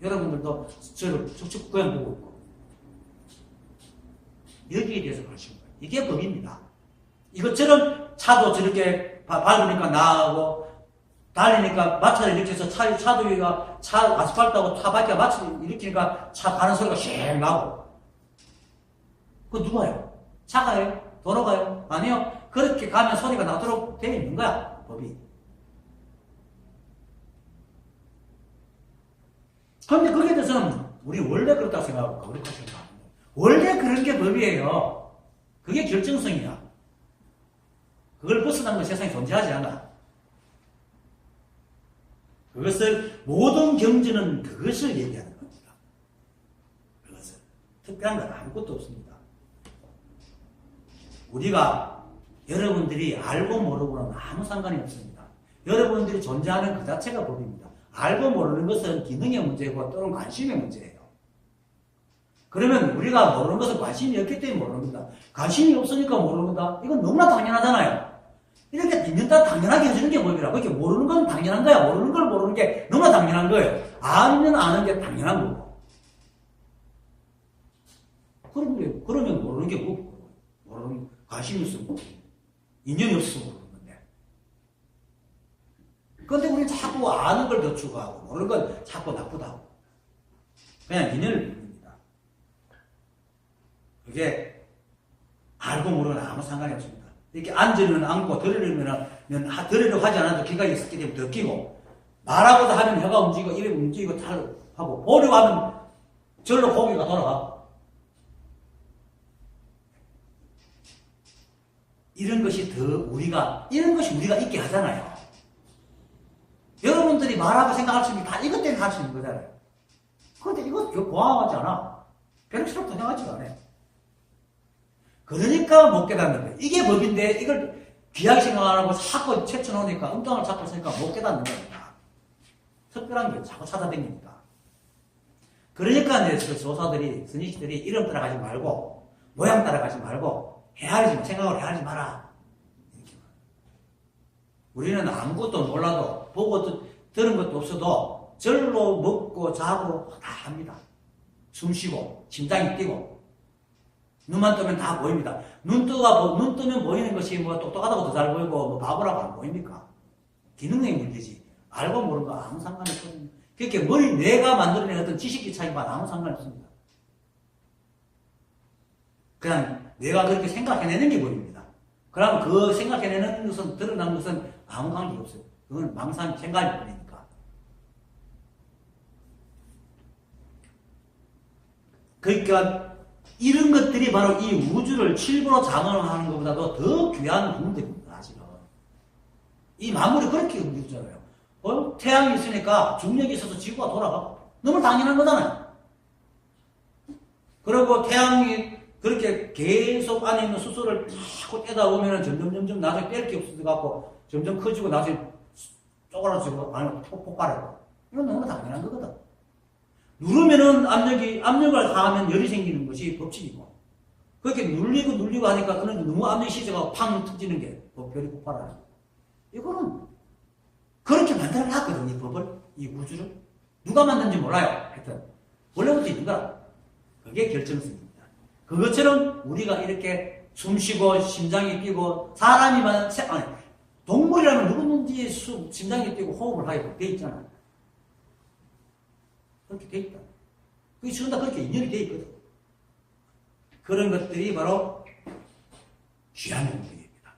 여러분들도 저를 축축 그냥 보고 있고 여기에 대해서 그러시는 거예요. 이게 법입니다. 이것처럼 차도 저렇게 밟으니까 나하고 달리니까 마찰을 일으켜서 차도 위가 차 아스팔트하고 타바퀴가 마찰을 일으키니까 차 가는 소리가 쉥 나고 그거 누가요? 차가요? 도로가요? 아니요. 그렇게 가면 소리가 나도록 되어 있는 거야 법이. 그런데 거기에 대해서는 우리 원래 그렇다고 생각하고 그렇다고 생각합니다. 원래 그런 게 법이에요. 그게 결정성이야. 그걸 벗어난 건 세상에 존재하지 않아. 그것을 모든 경전은 그것을 얘기하는 겁니다. 그것을 특별한 건 아무것도 없습니다. 우리가 여러분들이 알고 모르고는 아무 상관이 없습니다. 여러분들이 존재하는 그 자체가 법입니다. 알고 모르는 것은 기능의 문제고 또는 관심의 문제예요. 그러면 우리가 모르는 것은 관심이 없기 때문에 모르는 거다. 관심이 없으니까 모르는 거다. 이건 너무나 당연하잖아요. 이렇게 있는다 당연하게 해주는 게 법이라. 그렇게 모르는 건 당연한 거야. 모르는 걸 모르는 게 너무나 당연한 거예요. 알면 아는 게 당연한 거고. 그러면 모르는 게 뭐? 모르는 관심이 없으면 모르는 인연이 없으면 모르는 건데. 그런데 우리는 자꾸 아는 걸 더 추구하고 모르는 건 자꾸 나쁘다고. 그냥 인연을 믿습니다. 그게 알고 모르는 아무 상관이 없습니다. 이렇게 앉으면 앉고 들으려면 들으려고 하지 않아도 귀가 있었기 때문에 더 끼고 말하고도 하면 혀가 움직이고 입이 움직이고 잘 하고 보려고 하면 절로 고개가 돌아가고 이런 것이 우리가 있게 하잖아요. 여러분들이 말하고 생각할 수 있는 게 다 이것 때문에 할 수 있는 거잖아요. 그런데 이거 고항하지 않아. 별로 생각하지가 않아요. 그러니까 못 깨닫는 거예요. 이게 법인데 이걸 귀하게 생각 안 하고 자꾸 채쳐놓으니까 엉뚱한 걸 찾고 있으니까 못 깨닫는 겁니다. 특별한 게 자꾸 찾아다니니까. 그러니까 이제 조사들이 스니시들이 이름 따라가지 말고 모양 따라가지 말고 생각을 헤아리지 마라. 이렇게. 우리는 아무것도 몰라도 보고 들은 것도 없어도 절로 먹고 자고 다 합니다. 숨 쉬고 심장이 뛰고 눈만 뜨면 다 보입니다. 눈 뜨면 보이는 것이 뭐 똑똑하다고 더 잘 보이고 뭐 바보라고 안 보입니까? 기능의 문제지. 알고 모르는 거 아무 상관이 없거든요. 그렇게 뇌가 만들어낸 어떤 지식의 차이만 아무 상관이 없습니다. 그냥 내가 그렇게 생각해내는 게 법입니다. 그럼 그 생각해내는 것은 드러난 것은 아무 관계 없어요. 그건 망상 생각일 뿐이니까. 그러니까 이런 것들이 바로 이 우주를 칠부로 장언하는 것보다도 더 귀한 부분들입니다. 사실은 이 만물이 그렇게 움직이잖아요. 태양이 있으니까 중력이 있어서 지구가 돌아가고 너무 당연한 거잖아요. 그리고 태양이 그렇게 계속 안에 있는 수소를 자꾸 떼다 보면 점점 나중에 뗄 게 없어져갖고 점점 커지고 나중에 쪼그라지고 안에 폭발하고 이건 너무 당연한 거거든. 누르면은 압력을 가하면 열이 생기는 것이 법칙이고 그렇게 눌리고 하니까 그는 너무 압력이 시져가 팡 터지는 게 별이 폭발하는 거예요. 이거는 그렇게 만들어놨거든. 이 법을, 이 우주를 누가 만든지 몰라요. 하여튼 원래부터 있는 거라. 그게 결정성입니다. 그것처럼 우리가 이렇게 숨쉬고 심장이 뛰고 동물이라면 누구든지 심장이 뛰고 호흡을 하게 돼 있잖아. 그렇게 돼 있다. 그게 전부 다 그렇게 인연이 돼 있거든. 그런 것들이 바로 귀한 영역입니다.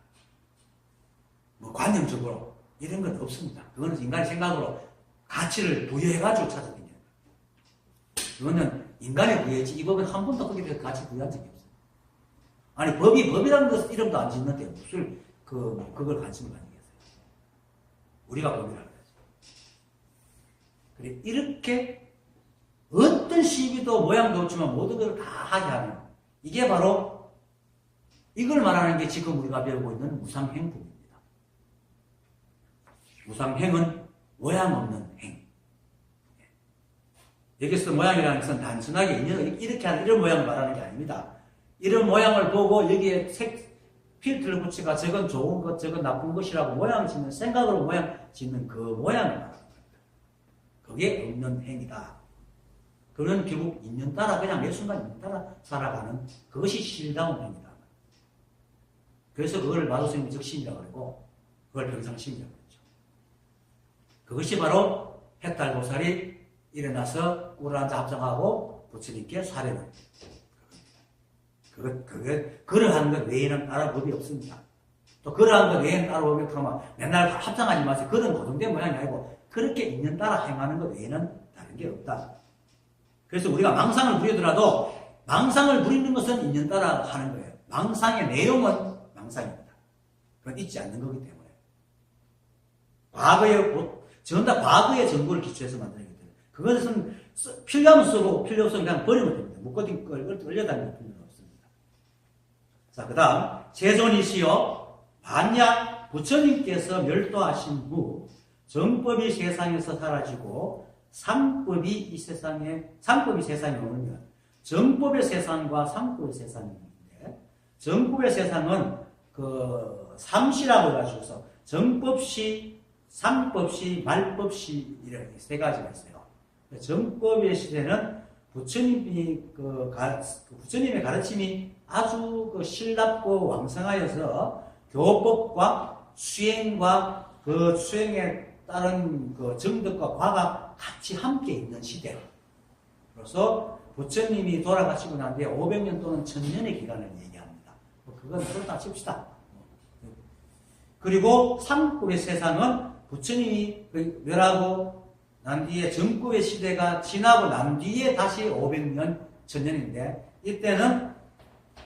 뭐 관념적으로 이런 건 없습니다. 그거는 인간의 생각으로 가치를 부여해가지고 찾아낸 거예요. 그거는 인간의 부여지 이 법은 한 번도 거기에 대해서 가치 부여한 적이 없어요. 아니 법이라는 것은 이름도 안 짓는데 무슨 그걸 관심을 가지겠어요. 우리가 법이라는 거죠. 그래 이렇게 어떤 시기도 모양도 없지만 모든 걸 다 하게 하는 이게 바로 이걸 말하는 게 지금 우리가 배우고 있는 무상행법입니다. 무상행은 모양 없는 행. 여기서 모양이라는 것은 단순하게 이렇게 하는 이런 모양을 말하는 게 아닙니다. 이런 모양을 보고 여기에 필터를 붙여가 저건 좋은 것, 저건 나쁜 것이라고 모양 짓는 생각으로 모양 짓는 그 모양을 말하는 겁니다. 그게 없는 행이다. 그는 결국 인연 따라 그냥 매 순간 인연 따라 살아가는 그것이 실다운 행이다. 그래서 그걸 마도스님이 적심이라고 그러고 그걸 병상심이라고 그러죠. 그것이 바로 해탈보살이 일어나서 꿀을 앉아 합장하고 부처님께 사례는 그러한 것 외에는 따라 법이 없습니다. 또 그러한 것 외에는 따라 법이 없으면 맨날 합장하지 마세요. 그런 고정된 모양이 아니고 그렇게 인연 따라 행하는 것 외에는 다른 게 없다. 그래서 우리가 망상을 부리더라도 망상을 부리는 것은 인연 따라 하는 거예요. 망상의 내용은 망상입니다. 그건 잊지 않는 거기 때문에. 전부 다 과거의 정보를 기초해서 만드는 거예요. 그것은 필요하면 쓰고 필요 없으면 그냥 버리면 됩니다. 묶어둔 걸 올려다니는 필요는 없습니다. 자, 그 다음 세존이시여 만약 부처님께서 멸도하신 후 정법이 세상에서 사라지고 상법이 세상에 오면 정법의 세상과 상법의 세상이 있는데 정법의 세상은 그 삼시라고 해가지고서 정법시, 상법시, 말법시 이렇게 세 가지가 있어요. 정법의 시대는 부처님의 가르침이 아주 신랍고 왕성하여서 교법과 수행과 그 수행에 따른 그 정덕과 과가 같이 함께 있는 시대로서 부처님이 돌아가시고 난 뒤에 500년 또는 1000년의 기간을 얘기합니다. 그건 그렇다 칩시다. 그리고 상법의 세상은 부처님이 멸하고 난 뒤에 정법의 시대가 지나고 난 뒤에 다시 500년, 1000년인데 이때는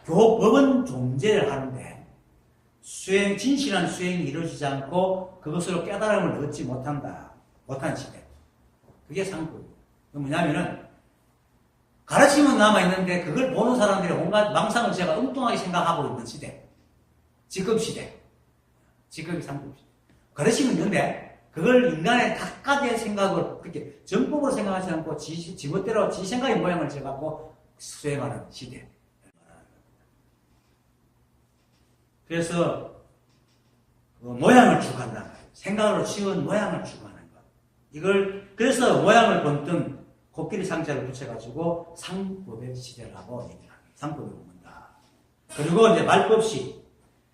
교법은 존재를 하는데 진실한 수행이 이루어지지 않고 그것으로 깨달음을 얻지 못한 시대. 그게 상법이에요. 뭐냐면은 가르침은 남아있는데 그걸 보는 사람들이 온갖 망상을 제가 엉뚱하게 생각하고 있는 시대. 직업 시대. 직업이 상법 시대. 가르침은 있는데 그걸 인간의 각각의 생각을 그렇게 정법으로 생각하지 않고 지멋대로 지 생각의 모양을 재갖고 수행하는 시대. 그래서 그 모양을 추구한다는 거예요. 생각으로 지은 모양을 추구하는 것. 그래서 모양을 번뜬 코끼리 상자를 붙여가지고 상법의 시대라고 얘기합니다. 상법을 묻는다. 그리고 이제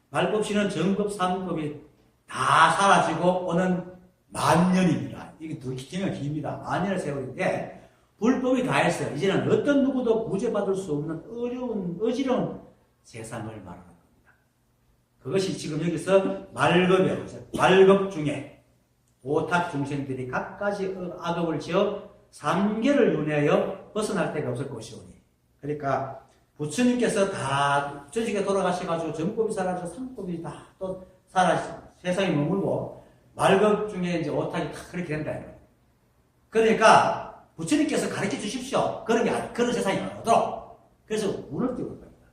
말법시는 정법, 상법이 다 사라지고 오는 만년입니다. 이게 더 기가 깁니다. 만년의 세월인데 불법이 다 했어요. 이제는 어떤 누구도 구제받을 수 없는 어지러운 세상을 말하는 겁니다. 그것이 지금 여기서 말급이라고 하죠. 말급 중에 오탁 중생들이 각가지 악업을 지어 삼계를 윤회하여 벗어날 데가 없을 것이오니. 그러니까 부처님께서 다 저지게 돌아가셔가지고 정법이 사라져 상법이 다 또 사라져 세상에 머물고 말급 중에 이제 오탁이 다 그렇게 된다. 그러니까 부처님께서 가르쳐 주십시오. 그런 세상이 오도록. 그래서 문을 띄울 겁니다.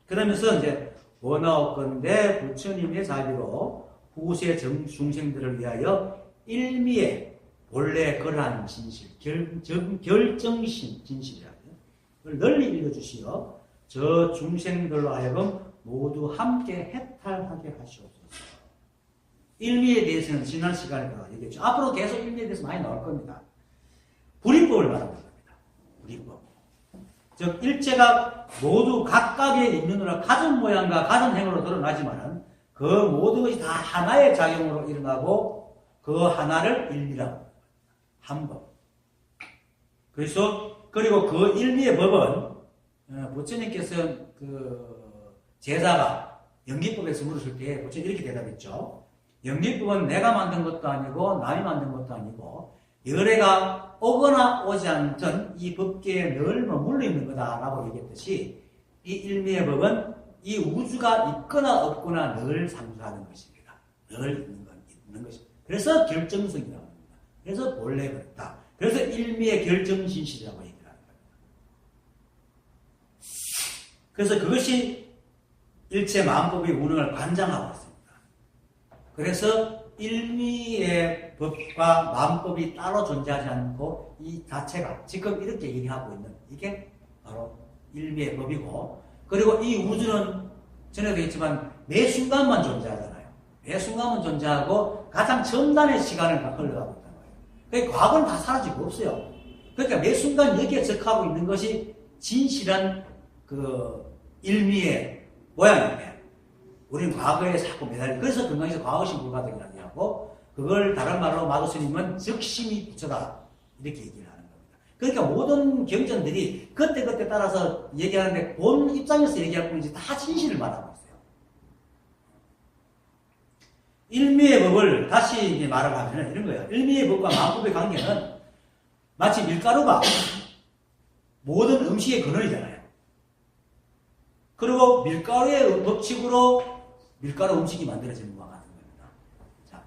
그러면서 이제 원하옵건대 부처님의 자비로 후세 중생들을 위하여 일미에 본래 그러한 진실, 결정신 진실이라고 그걸 널리 읽어주시어 저 중생들로 하여금 모두 함께 해탈하게 하시옵소서. 일미에 대해서는 지난 시간에 얘기했죠. 앞으로 계속 일미에 대해서 많이 나올 겁니다. 불이법을 말하는 겁니다. 불이법. 즉 일체가 모두 각각의 인연으로 가진 모양과 가진 행으로 드러나지만은 그 모든 것이 다 하나의 작용으로 일어나고 그 하나를 일미라고 합니다. 한 법. 그래서 그리고 그 일미의 법은 부처님께서 그 제자가 연기법에서 물었을 때 부처님 이렇게 대답했죠. 연기법은 내가 만든 것도 아니고 남이 만든 것도 아니고 열애가 오거나 오지 않던 이 법계에 늘 머물러 있는 거다라고 얘기했듯이 이 일미의 법은 이 우주가 있거나 없거나 늘 상주하는 것입니다. 늘 있는 것입니다. 그래서 결정성이라고 합니다. 그래서 본래 그렇다. 그래서 일미의 결정진실이라고 얘기를 하는 겁니다. 그래서 그것이 일체 마음법의 운행을 관장하고 있습니다. 그래서 일미의 법과 마음법이 따로 존재하지 않고 이 자체가 지금 이렇게 얘기하고 있는 이게 바로 일미의 법이고, 그리고 이 우주는 전에도 했지만 매 순간만 존재하잖아요. 매 순간만 존재하고 가장 첨단의 시간을 흘러가고 있다는 거예요. 그러니까 과거는 다 사라지고 없어요. 그러니까 매 순간 여기에 적하고 있는 것이 진실한 그 일미의 모양인데 우리는 과거에 자꾸 매달려. 그래서 건강에서 과거식 불가능이라고 하고, 그걸 다른 말로 마도 스님은 적심이 부처다 이렇게 얘기를 하는 겁니다. 그러니까 모든 경전들이 그때그때 따라서 얘기하는데 본 입장에서 얘기할 뿐이지 다 진실을 말하고 있어요. 일미의 법을 다시 이제 말을 하면 이런 거예요. 일미의 법과 마법의 관계는 마치 밀가루가 모든 음식의 근원이잖아요. 그리고 밀가루의 법칙으로 밀가루 음식이 만들어지는 것과 같은 겁니다. 자,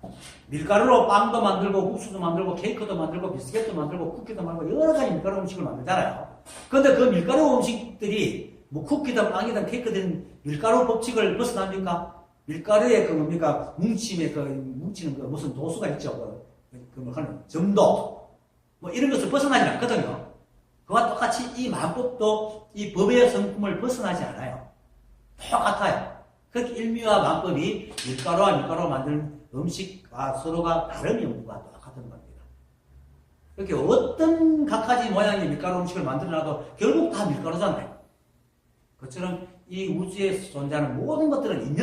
밀가루로 빵도 만들고 국수도 만들고 케이크도 만들고 비스켓도 만들고 쿠키도 만들고 여러 가지 밀가루 음식을 만들잖아요. 그런데 그 밀가루 음식들이 뭐 쿠키든 빵이든 케이크든 밀가루 법칙을 벗어납니까? 밀가루의 그 뭡니까 뭉치는 그 무슨 도수가 있죠. 그 뭐 하는 점도 뭐 이런 것을 벗어나지 않거든요. 그와 똑같이 이 만법도 이 법의 성품을 벗어나지 않아요. 똑같아요. 그렇게 일미와 만법이 밀가루와 밀가루가 만든 음식과 서로가 다름이 없는 것과 똑같은 겁니다. 이렇게 어떤 각가지 모양의 밀가루 음식을 만들어놔도 결국 다 밀가루잖아요. 그처럼 이 우주에 존재하는 모든 것들은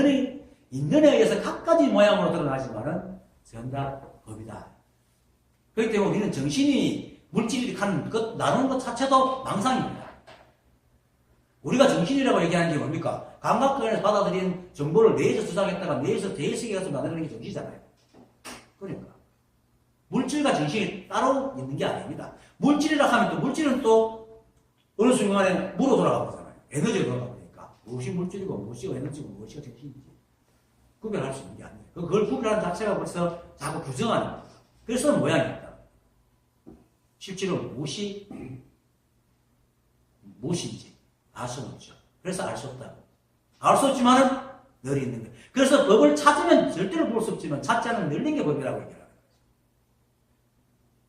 인연에 의해서 각가지 모양으로 드러나지만은 전부 다 법이다. 그렇기 때문에 우리는 정신이 물질이 하는 것, 나누는 것 자체도 망상입니다. 우리가 정신이라고 얘기하는 게 뭡니까? 감각권에서 받아들인 정보를 뇌에서 저장했다가 뇌에서 대의식에 가서 만드는 게 정신이잖아요. 그러니까. 물질과 정신이 따로 있는 게 아닙니다. 물질이라 하면 또 물질은 또 어느 순간에 무로 돌아가고 있잖아요. 에너지로 돌아가고 있으니까. 무엇이 물질이고 무엇이 에너지고 무엇이 정신인지 구별할 수 있는 게 아니에요. 그걸 구별하는 자체가 벌써 자꾸 규정하는 거예요. 그래서 모양입니다. 실제로 무엇인지 알 수는 없죠. 그래서 알 수 없다고. 알 수 없지만은 늘 있는 거예요. 그래서 법을 찾으면 절대로 볼 수 없지만 찾지 않으면 늘린 게 법이라고 얘기하는 거예요.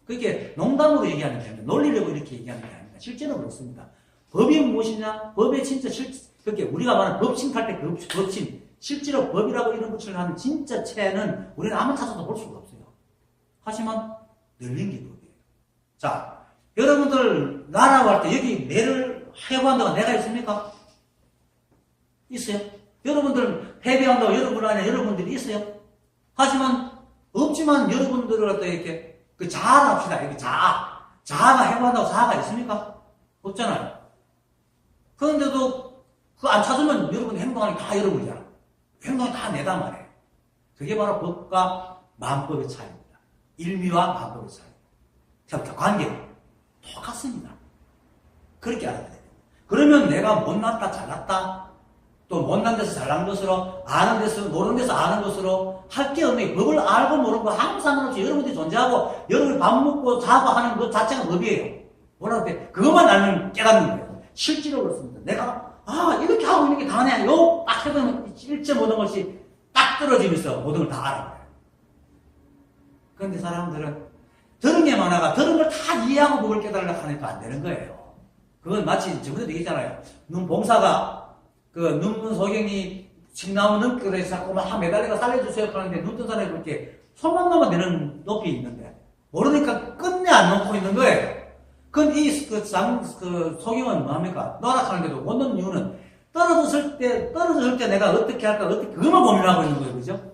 그렇게 농담으로 얘기하는 게 아니라 논리력으로 이렇게 얘기하는 게 아닙니다. 실제로 그렇습니다. 법이 무엇이냐? 법의 진짜 그렇게 우리가 말하는 법칭할 때 그 법칭, 실제로 법이라고 이런 것을 하는 진짜 체는 우리는 아무 찾아도 볼 수가 없어요. 하지만 늘린 게 법이에요. 자, 여러분들 나라고 할 때 여기 뇌를 해부한다고 내가 있습니까? 있어요. 여러분들 패배한다고 여러분 안에 여러분들이 있어요. 하지만 없지만 여러분들을 갖다 이렇게 그 자아를 합시다. 여기 자아가 해부한다고 자아가 있습니까? 없잖아요. 그런데도 그거 안 찾으면 여러분이 행동하는 게 다 여러분이잖아. 행동이 다 내단 말이에요. 그게 바로 법과 만법의 차이입니다. 일미와 만법의 차이. 자, 관계는 똑같습니다. 그렇게 알아야 돼요. 그러면 내가 못났다, 잘났다, 또 못난 데서 잘난 것으로, 아는 데서, 모르는 데서 아는 것으로, 할 게 없네. 법을 알고 모르는 거 아무 상관없이 여러분들이 존재하고, 여러분이 밥 먹고 자고 하는 것 자체가 법이에요. 뭐라고 해? 그것만 알면 깨닫는 거예요. 실제로 그렇습니다. 내가, 이렇게 하고 있는 게 다네. 딱 해보면 일체 모든 것이 딱 떨어지면서 모든 걸 다 알아요. 그런데 사람들은 들은 게 많아가 들은 걸 다 이해하고 법을 깨달으려고 하니까 안 되는 거예요. 그건 마치 저번에도 얘기했잖아요. 눈봉사가 그 눈먼 소경이 칡나무 눈결에 자꾸 막 매달리고 살려주세요 하는데 눈 뜬 사람이 그렇게 손만 넘어 되는 높이 있는데 모르니까 끝내 안 놓고 있는 거예요. 그럼 이 소경은 뭐합니까? 노력하는데도 못 넣는 이유는 떨어졌을 때 내가 어떻게 할까, 그것만 고민하고 있는 거예요. 그죠?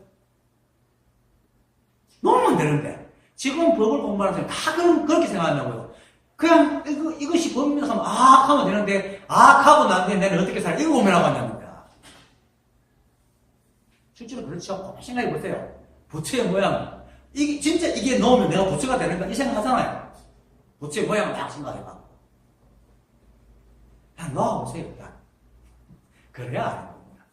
놓으면 되는데. 지금 법을 공부하는 사람이 다 그렇게 생각한다고요. 그냥, 이것이 법이면서 하면, 하면 되는데, 하고 난 뒤에 내가 어떻게 살아? 이거 고민하고 한다는 거야. 실제로 그렇죠. 생각해 보세요. 부처의 모양. 진짜 이게 놓으면 내가 부처가 되는가? 이 생각 하잖아요. 부처의 모양을 딱 생각해봐. 그냥 놓아보세요, 일단. 그래야 아는 겁니다.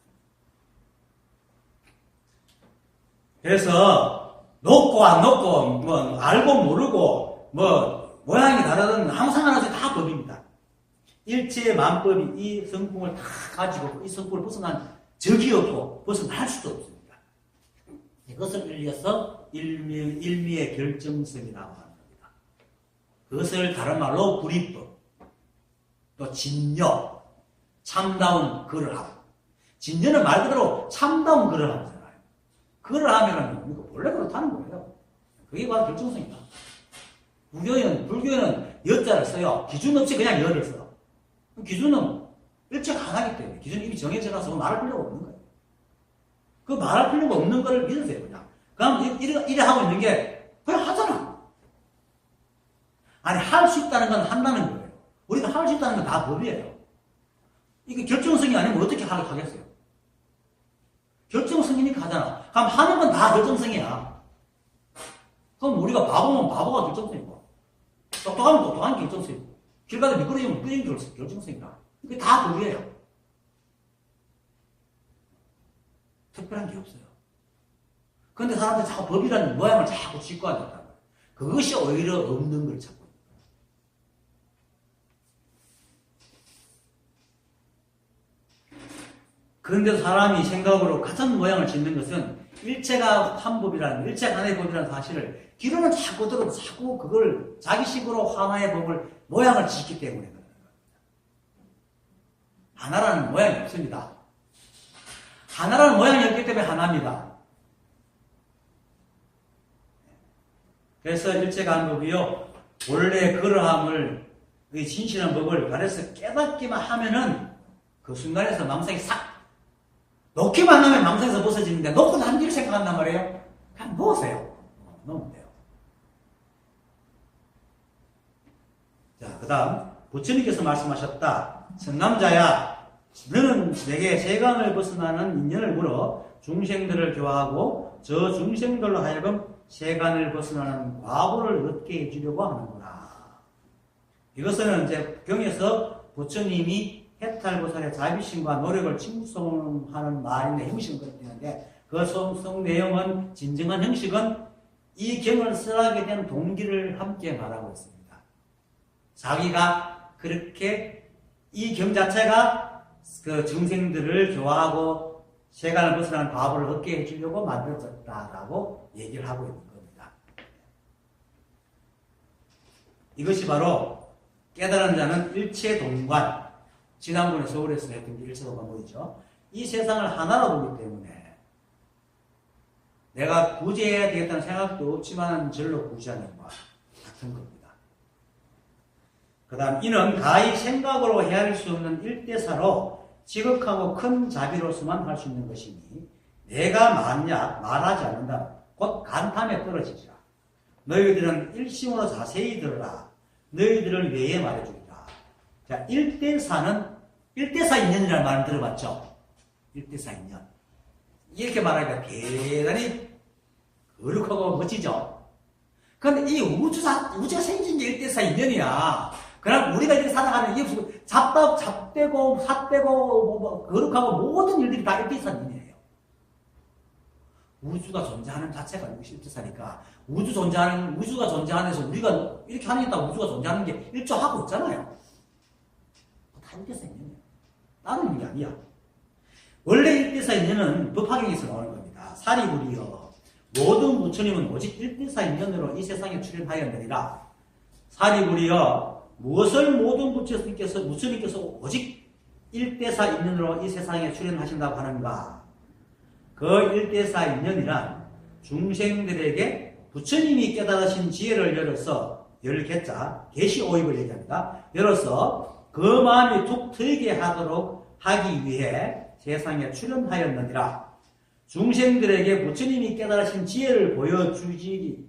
그래서, 놓고 안 놓고, 뭐, 알고 모르고, 뭐, 모양이 다르든 아무 상관없이 다 법입니다. 일체의 만법이 이 성품을 다 가지고, 이 성품을 벗어난 적이 없고, 벗어날 수도 없습니다. 이것을 일리어서 일미의 결정성이라고 하는 겁니다. 그것을 다른 말로 구리법, 또 진여, 참다운 글을 하고, 진여는 말 그대로 참다운 글을 하잖아요. 글을 하면은 이거 원래 그렇다는 거예요. 그게 바로 결정성이다. 불교에는 여자를 써요. 기준 없이 그냥 여를 써. 기준은 일체가 하나기 때문에 기준이 이미 정해져서 말할 필요가 없는 거예요. 그 말할 필요가 없는 걸 믿으세요, 그냥. 그럼 이래 하고 있는 게 그냥 하잖아. 아니, 할 수 있다는 건 한다는 거예요. 우리가 할 수 있다는 건 다 법이에요. 이게 결정성이 아니면 어떻게 하겠어요? 결정성이니까 하잖아. 그럼 하는 건 다 결정성이야. 그럼 우리가 바보면 바보가 결정성이고, 똑똑하면 똑똑한 결정성이고, 길 가다 미끄러지면 미끄러진 결정성이다. 이게 다 법이에요. 특별한 게 없어요. 그런데 사람들이 자꾸 법이라는 모양을 자꾸 짓고 앉았다는 거예요. 그것이 오히려 없는 걸 찾고 있는 거예요. 그런데 사람이 생각으로 같은 모양을 짓는 것은 일체가 한 법이라는, 일체가 하나의 법이라는 사실을 귀로는 자꾸 들어도 자꾸 그걸 자기식으로 하나의 법을, 모양을 짓기 때문에 그러는 겁니다. 하나라는 모양이 없습니다. 하나라는 모양이 없기 때문에 하나입니다. 그래서 일체가 한 법이요, 원래 그러함을, 이 진실한 법을 가려서 깨닫기만 하면은 그 순간에서 망상이 싹, 놓기만 하면 망상에서 벗어지는데, 놓고 난 뒤를 생각한단 말이에요. 그냥 놓으세요. 놓으면 돼요. 자, 그 다음, 부처님께서 말씀하셨다. 선남자야, 너는 내게 세간을 벗어나는 인연을 물어 중생들을 교화하고 저 중생들로 하여금 세간을 벗어나는 과보를 얻게 해주려고 하는구나. 이것은 이제 경에서 부처님이 해탈보살의 자비심과 노력을 칭송하는 말인데, 형식은 그렇게 되는데, 그 송 내용은, 진정한 형식은 이 경을 써하게 된 동기를 함께 말하고 있습니다. 자기가 그렇게 이 경 자체가 그 중생들을 교화하고 세간을 벗어나는 과보를 얻게 해주려고 만들어졌다라고 얘기를 하고 있는 겁니다. 이것이 바로 깨달은 자는 일체동관, 지난번에 서울에서 했던 게 일체동관 뭐이죠? 이 세상을 하나로 보기 때문에 내가 구제해야 되겠다는 생각도 없지만 절로 구제하는 것과 같은 겁니다. 그 다음, 이는 가히 생각으로 헤아릴 수 없는 일대사로 지극하고 큰 자비로서만 할 수 있는 것이니, 내가 만약 말하지 않는다 곧 간탐에 떨어지리라. 너희들은 일심으로 자세히 들으라. 너희들을 위해 말해주리라. 자, 일대사 인연이라는 말을 들어봤죠? 일대사 인연. 이렇게 말하니까 대단히 거룩하고 멋지죠? 그런데 이 우주가 생긴 게 일대사 인연이야. 그럼 우리가 이렇게 살아가는 이게 잡되고 삿되고 거룩하고 모든 일들이 다 일대사 인연이에요. 우주가 존재하는 자체가 이것이 일대사니까, 우주가 존재하는 데서 우리가 이렇게 하니까 우주가 존재하는 게 일조하고 있잖아요. 다 일대사 인연이에요. 다른 일이 아니야. 원래 일대사 인연은 법화경에서 나오는 겁니다. 사리부리여, 모든 부처님은 오직 일대사 인연으로 이 세상에 출현하였느니라. 사리부리여, 무엇을 모든 부처님께서 오직 일대사 인연으로 이 세상에 출현하신다고 하는가? 그 일대사 인연이란 중생들에게 부처님이 깨달으신 지혜를 열개자 계시 오입을 얘기합니다. 열어서 그 마음이 툭 트이게 하도록 하기 위해 세상에 출현하였느니라. 중생들에게 부처님이 깨달으신 지혜를 보여주기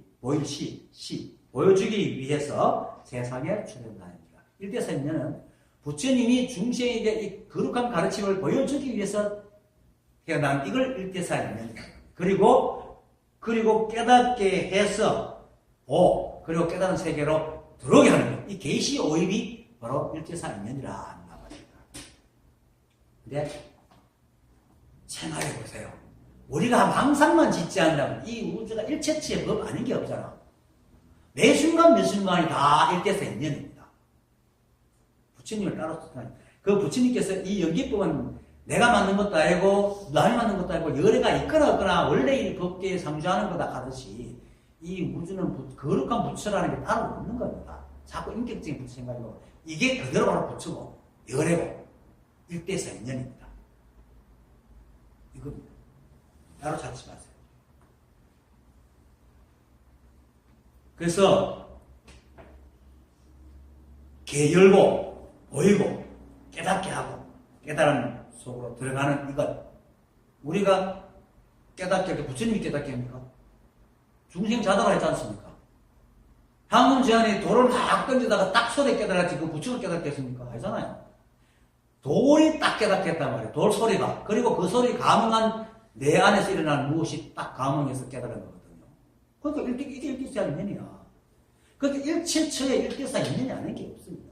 위해서 세상에 출현하였느니라. 일대사인녀는 부처님이 중생에게 이 거룩한 가르침을 보여주기 위해서 태어난 이걸 일대사인녀입니다. 그리고 깨닫게 해서 그리고 깨달은 세계로 들어오게 하는 것. 이 계시 오입이 바로 일대사인녀니라 하는 말입니다. 근데 생각해 보세요. 우리가 망상만 짓지 않는다면 이 우주가 일체치의 법 아닌 게 없잖아. 매 순간 몇 순간이 다 일대사인녀입니다. 부처님을 따라서 그 부처님께서 이 연기법은 내가 만든 것도 아니고 남이 만든 것도 아니고 여래가 있거나 없거나 원래 이 법계에 상주하는 거다 하듯이 이 우주는 거룩한 부처라는 게 따로 없는 겁니다. 자꾸 인격적인 부처 생각이고 이게 그대로 바로 부처고 여래고 일대사인녀입니다. 이겁니다. 따로 찾지 마세요. 그래서 개열고 보이고 깨닫게 하고 깨달은 속으로 들어가는 이것. 우리가 깨닫게 할게 부처님이 깨닫게 합니까? 중생 자다가 했지 않습니까? 방금 전에 돌을 막 던지다가 딱 소리 깨달았지 그 부처를 깨닫게 했습니까? 아니잖아요. 돌이 딱 깨닫게 했단 말이에요. 돌 소리가. 그리고 그 소리 감응한 내 안에서 일어난 무엇이 딱 감응해서 깨달은 거거든요. 그러니까 이게 일대사인연이야. 그러니까 일체처에 일대사인연이 아닌 게 없습니다.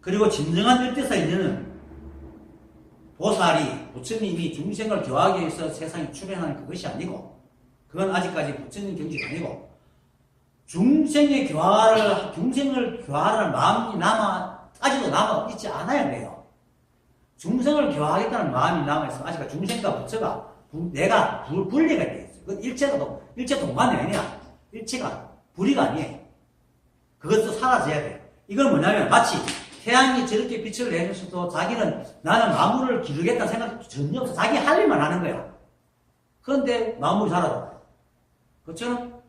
그리고 진정한 일대사인연은 보살이 부처님이 중생을 교화하기 위해서 세상에 출현하는 그것이 아니고 그건 아직까지 부처님 경지가 아니고 중생을 교화하는 마음이 아직도 남아있지 않아야 돼요. 중생을 교화하겠다는 마음이 남아있어. 아직 중생과 부처가 내가 분리가 되어 있어요. 그건 일체 동반이 아니야. 일체가 분리가 아니에요. 그것도 사라져야 돼요. 이건 뭐냐면 마치 태양이 저렇게 빛을 내면서도 자기는 나는 만물을 기르겠다는 생각도 전혀 없어. 자기 할 일만 하는 거야. 그런데 만물이 사라져. 그렇죠?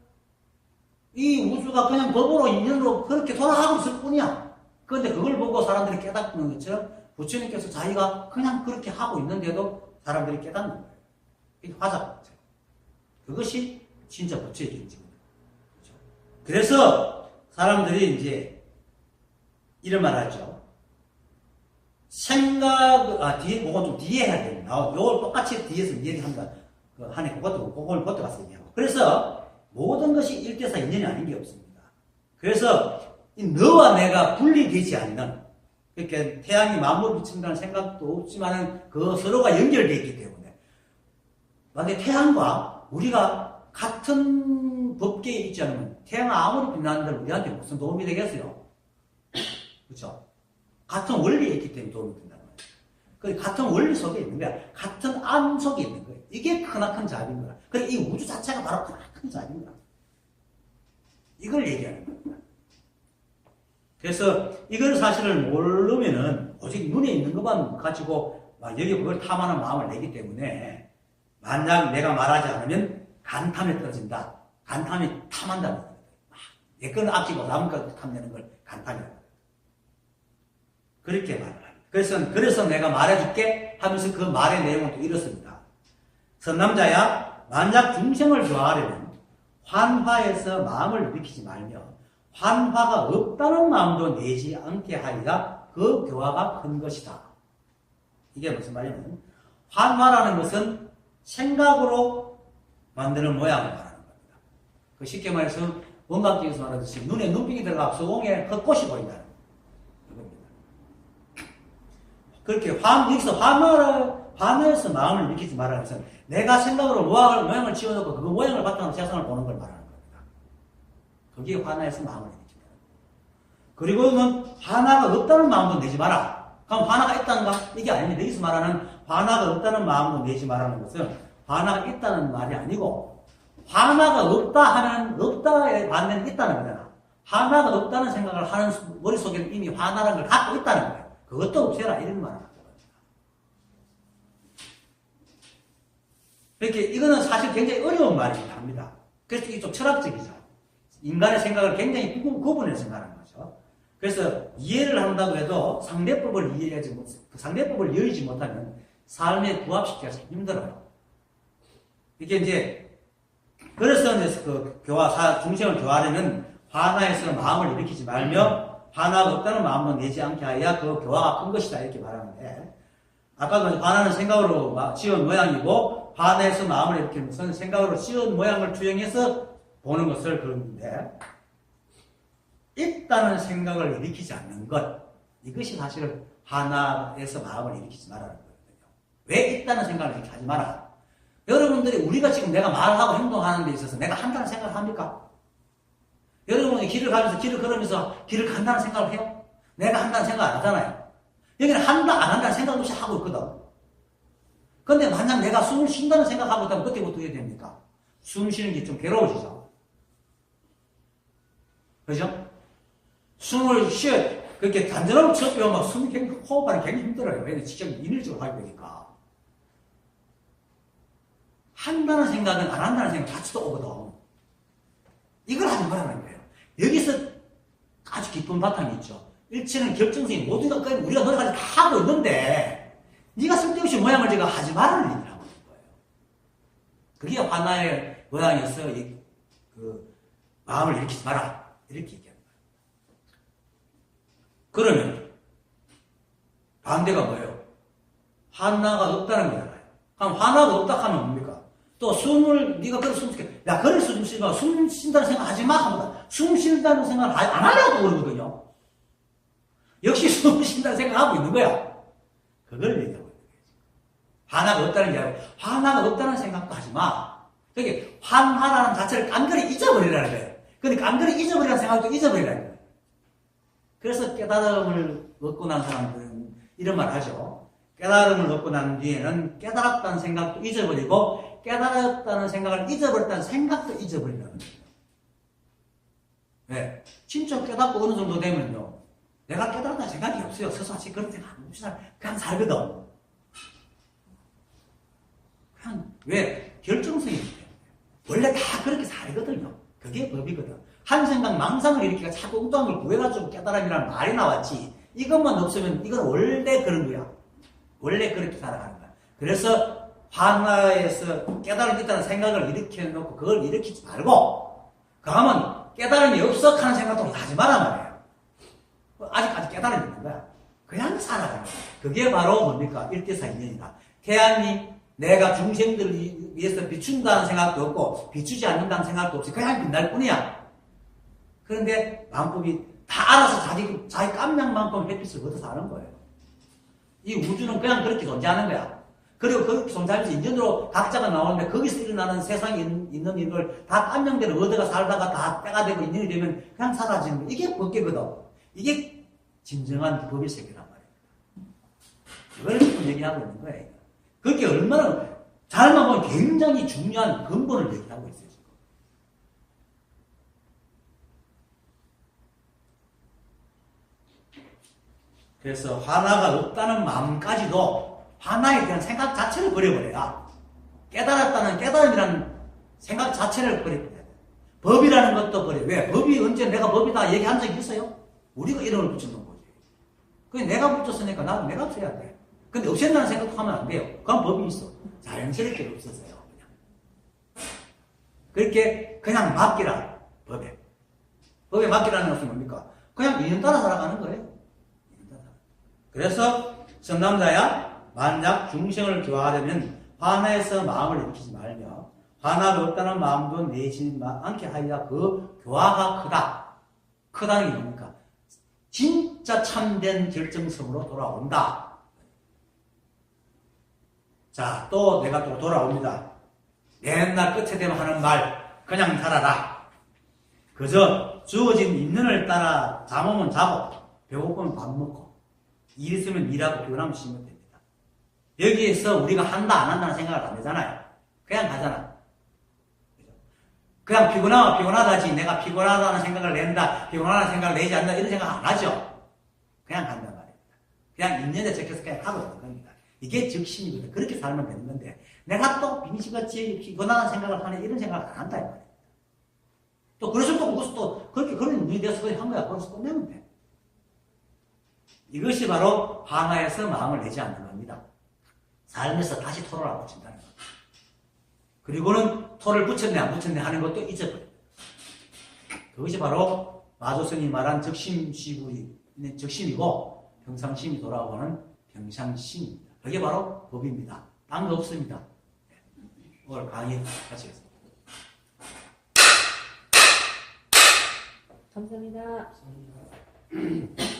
이 우주가 그냥 법으로 인연으로 그렇게 돌아가고 있을 뿐이야. 그런데 그걸 보고 사람들이 깨닫는 것처럼 부처님께서 자기가 그냥 그렇게 하고 있는데도 사람들이 깨닫는 거예요. 이게 화자가 그것이 진짜 부처의 경지입니다. 그렇죠? 그래서 사람들이 이제 이런 말 하죠. 그건 좀 뒤에 해야 됩니다. 요걸 똑같이 뒤에서 얘기한다. 그걸 그것도 가서 얘기하고. 그래서 모든 것이 일대사인연이 아닌 게 없습니다. 그래서 이 너와 내가 분리되지 않는, 그러니까 태양이 만물을 비춘다는 생각도 없지만은 그 서로가 연결되어 있기 때문에. 만약에 태양과 우리가 같은 법계에 있지 않으면 태양은 아무리 빛나는데 우리한테 무슨 도움이 되겠어요? 그렇죠? 같은 원리에 있기 때문에 도움이 된다는 거예요. 같은 원리 속에 있는 거야. 같은 안 속에 있는 거예요. 이게 크나큰 자비인 거야. 이 우주 자체가 바로 크나큰 자비입니다. 이걸 얘기하는 겁니다. 그래서 이걸 사실을 모르면은 오직 눈에 있는 것만 가지고 여기 그걸 탐하는 마음을 내기 때문에 만약 내가 말하지 않으면 간탐에 떨어진다. 간탐이 탐한다는 거예요. 내 건 아끼고 남은 것 탐내는 걸 간탐이라고. 그렇게 말을 합니다. 그래서 내가 말해줄게 하면서 그 말의 내용은 또 이렇습니다. 선남자야, 만약 중생을 좋아하려면 환화에서 마음을 느끼지 말며 환화가 없다는 마음도 내지 않게 하리라. 그 교화가 큰 것이다. 이게 무슨 말이냐면 환화라는 것은 생각으로 만드는 모양을 말하는 겁니다. 쉽게 말해서 원각기에서 말하듯이 눈에 눈빛이 들어가 소공에 헛꽃이 보인다는 겁니다. 그렇게 여기서 환화에서 마음을 느끼지 말라는 것은 내가 생각으로 모양을 지어놓고 그 모양을 바탕으로 세상을 보는 걸 말하는 겁니다. 그게 환화에서 마음을 느낀다. 그리고는 환화가 없다는 마음도 내지 마라. 그럼 환화가 있다는가? 이게 아닙니다. 여기서 말하는 환화가 없다는 마음도 내지 말라는 것은 환화가 있다는 말이 아니고 환화가 없다 하면 없다에 반면에 있다는 거잖아. 환화가 없다는 생각을 하는 머릿속에는 이미 환화라는 걸 갖고 있다는 거예요. 그것도 없애라 이런 말을 하는 겁니다. 그렇게 이거는 사실 굉장히 어려운 말이기도 합니다. 그래서 이게 좀 철학적이죠. 인간의 생각을 굉장히 구분해서 말하는 거죠. 그래서 이해를 한다고 해도 상대법을 이해하지 못, 상대법을 이해하지 못하면 삶에 부합시키기가 참 힘들어요. 이게 이제, 그래서 이제 그 중생을 교화하려면 화나에서 마음을 일으키지 말며 화나가 없다는 마음도 내지 않게 하여야 그 교화가 큰 것이다. 이렇게 말하는데, 아까도 화나는 생각으로 지은 모양이고, 화나에서 마음을 일으키는 것은 생각으로 지은 모양을 투영해서 보는 것을 그러는데, 있다는 생각을 일으키지 않는 것, 이것이 사실은 화나에서 마음을 일으키지 말라는 거거든요. 왜 있다는 생각을 이렇게 하지 마라? 여러분들이 우리가 지금 내가 말하고 행동하는 데 있어서 내가 한다는 생각을 합니까? 여러분이 길을 가면서 길을 걸으면서 길을 간다는 생각을 해요? 내가 한다는 생각 안 하잖아요. 여기는 한다 안 한다는 생각 없이 하고 있거든. 근데 만약 내가 숨을 쉰다는 생각하고 있다면 그때부터 어떻게 됩니까? 숨 쉬는 게 좀 괴로워지죠. 그죠? 숨을 쉬어, 그렇게 단전하고 쳤으면 막 숨이 굉장히, 호흡하기 굉장히 힘들어요. 왜냐면 직접 인일적으로 하게 되니까. 한다는 생각은 안 한다는 생각 같이 또 오거든. 이걸 하지 말라는 거예요. 여기서 아주 깊은 바탕이 있죠. 일체는 결정성이 모두가 우리가 노력하지 다 하고 있는데, 네가 쓸데없이 모양을 제가 하지 말라는 얘기를 하고 있는 거예요. 그게 하나의 모양이어서, 마음을 일으키지 마라. 이렇게 얘기합니다. 그러면 반대가 뭐예요? 화나가 없다는 거잖아요. 그럼 화나가 없다 하면 뭡니까? 또 숨을 네가 그래 숨 쉬게 야 그래서 숨 쉬지 마. 숨 쉰다는 생각 하지 마 합니다. 숨 쉰다는 생각을 안 하려고 그러거든요. 역시 숨 쉰다는 생각하고 있는 거야. 그걸 얘기하고 있는 거예요. 화나가 없다는 게 아니고 화나가 없다는 생각도 하지 마. 그게 화나라는 자체를 깡그리 잊어버리라는 거예요. 근데 깡그리 잊어버리라는 생각도 잊어버리라는 거예요. 그래서 깨달음을 얻고 난 사람들은 이런 말 하죠. 깨달음을 얻고 난 뒤에는 깨달았다는 생각도 잊어버리고 깨달았다는 생각을 잊어버렸다는 생각도 잊어버리라는 거예요. 네. 진짜 깨닫고 어느 정도 되면요. 내가 깨달았다는 생각이 없어요. 서서히 그런 생각 안 없이 그냥 살거든. 그냥 왜? 결정성이 있기 때문에. 원래 다 그렇게 살거든요. 그게 법이거든. 한 생각 망상을 일으키가 자꾸 엉뚱한 걸 구해가지고 깨달음이라는 말이 나왔지. 이것만 없으면 이건 원래 그런 거야. 원래 그렇게 살아가는 거야. 그래서 화나에서 깨달음이 있다는 생각을 일으켜놓고 그걸 일으키지 말고 그러면 깨달음이 없어 하는 생각도 하지 마란 말이에요. 아직까지 깨달음이 있는 거야. 그냥 살아가는 거야. 그게 바로 뭡니까? 일대사인연이다. 태양이 내가 중생들을 위해서 비춘다는 생각도 없고 비추지 않는다는 생각도 없이 그냥 빛날 뿐이야. 그런데 만법이 다 알아서 자기 깜냥만큼 햇빛을 얻어서 하는 거예요. 이 우주는 그냥 그렇게 존재하는 거야. 그리고 그렇게 존재하면서 인연으로 각자가 나오는데 거기서 일어나는 세상에 있는 일을 다 깜냥대로 얻어가 살다가 다 때가 되고 인연이 되면 그냥 사라지는 거야. 이게 법계거든. 이게 진정한 법의 세계란 말이에요. 그걸 지금 얘기하고 있는 거예요. 그게 얼마나 잘만 보면 굉장히 중요한 근본을 얘기하고 있어요. 지금. 그래서 화나가 없다는 마음까지도 화나에 대한 생각 자체를 버려버려야 깨달았다는 깨달음이라는 생각 자체를 버려버려야 돼. 법이라는 것도 버려. 왜? 법이 언제 내가 법이다 얘기한 적이 있어요? 우리가 이름을 붙이는 거지. 그게 내가 붙였으니까 나도 내가 써야 돼. 근데 없앤다는 생각도 하면 안 돼요. 그건 법이 있어. 자연스럽게 없어져요. 그냥. 그렇게 그냥 맡기라. 법에. 법에 맡기라는 것은 뭡니까? 그냥 인연 따라 살아가는 거예요. 그래서 선남자야 만약 중생을 교화하려면 화나에서 마음을 일으키지 말며 화나가 없다는 마음도 내지 않게 하여 그 교화가 크다. 크다는 게 뭡니까? 진짜 참된 결정성으로 돌아온다. 자, 또 내가 또 돌아옵니다. 맨날 끝에 되면 하는 말 그냥 살아라. 그저 주어진 인연을 따라 잠오면 자고 배고프면 밥 먹고 일 있으면 일하고 피곤하면 쉬면 됩니다. 여기에서 우리가 한다 안 한다는 생각을 안 하잖아요. 그냥 가잖아. 그냥 피곤하면 피곤하다지 내가 피곤하다는 생각을 낸다 피곤하다는 생각을 내지 않는다 이런 생각 안 하죠. 그냥 간단 말입니다. 그냥 인연에 적혀서 그냥 하고 있는 겁니다. 이게 즉심이거든. 그렇게 살면 되는 건데 내가 또 빙시같이 피곤하다는 생각을 하네 이런 생각을 안 한다 이 말이에요. 또 그래서 또 그것도 또 그렇게 그런 눈이 돼서 그냥 한 거야. 거기서 끝내면 돼. 이것이 바로 하나에서 마음을 내지 않는 겁니다. 삶에서 다시 토를 안 붙인다는 것. 그리고는 토를 붙였네 안 붙였네 하는 것도 잊어버립니다. 그것이 바로 마조선이 말한 적심이고 평상심이 돌아오는 평상심입니다. 그게 바로 법입니다. 딴 거 없습니다. 오늘 강의 마치겠습니다. 감사합니다. 감사합니다.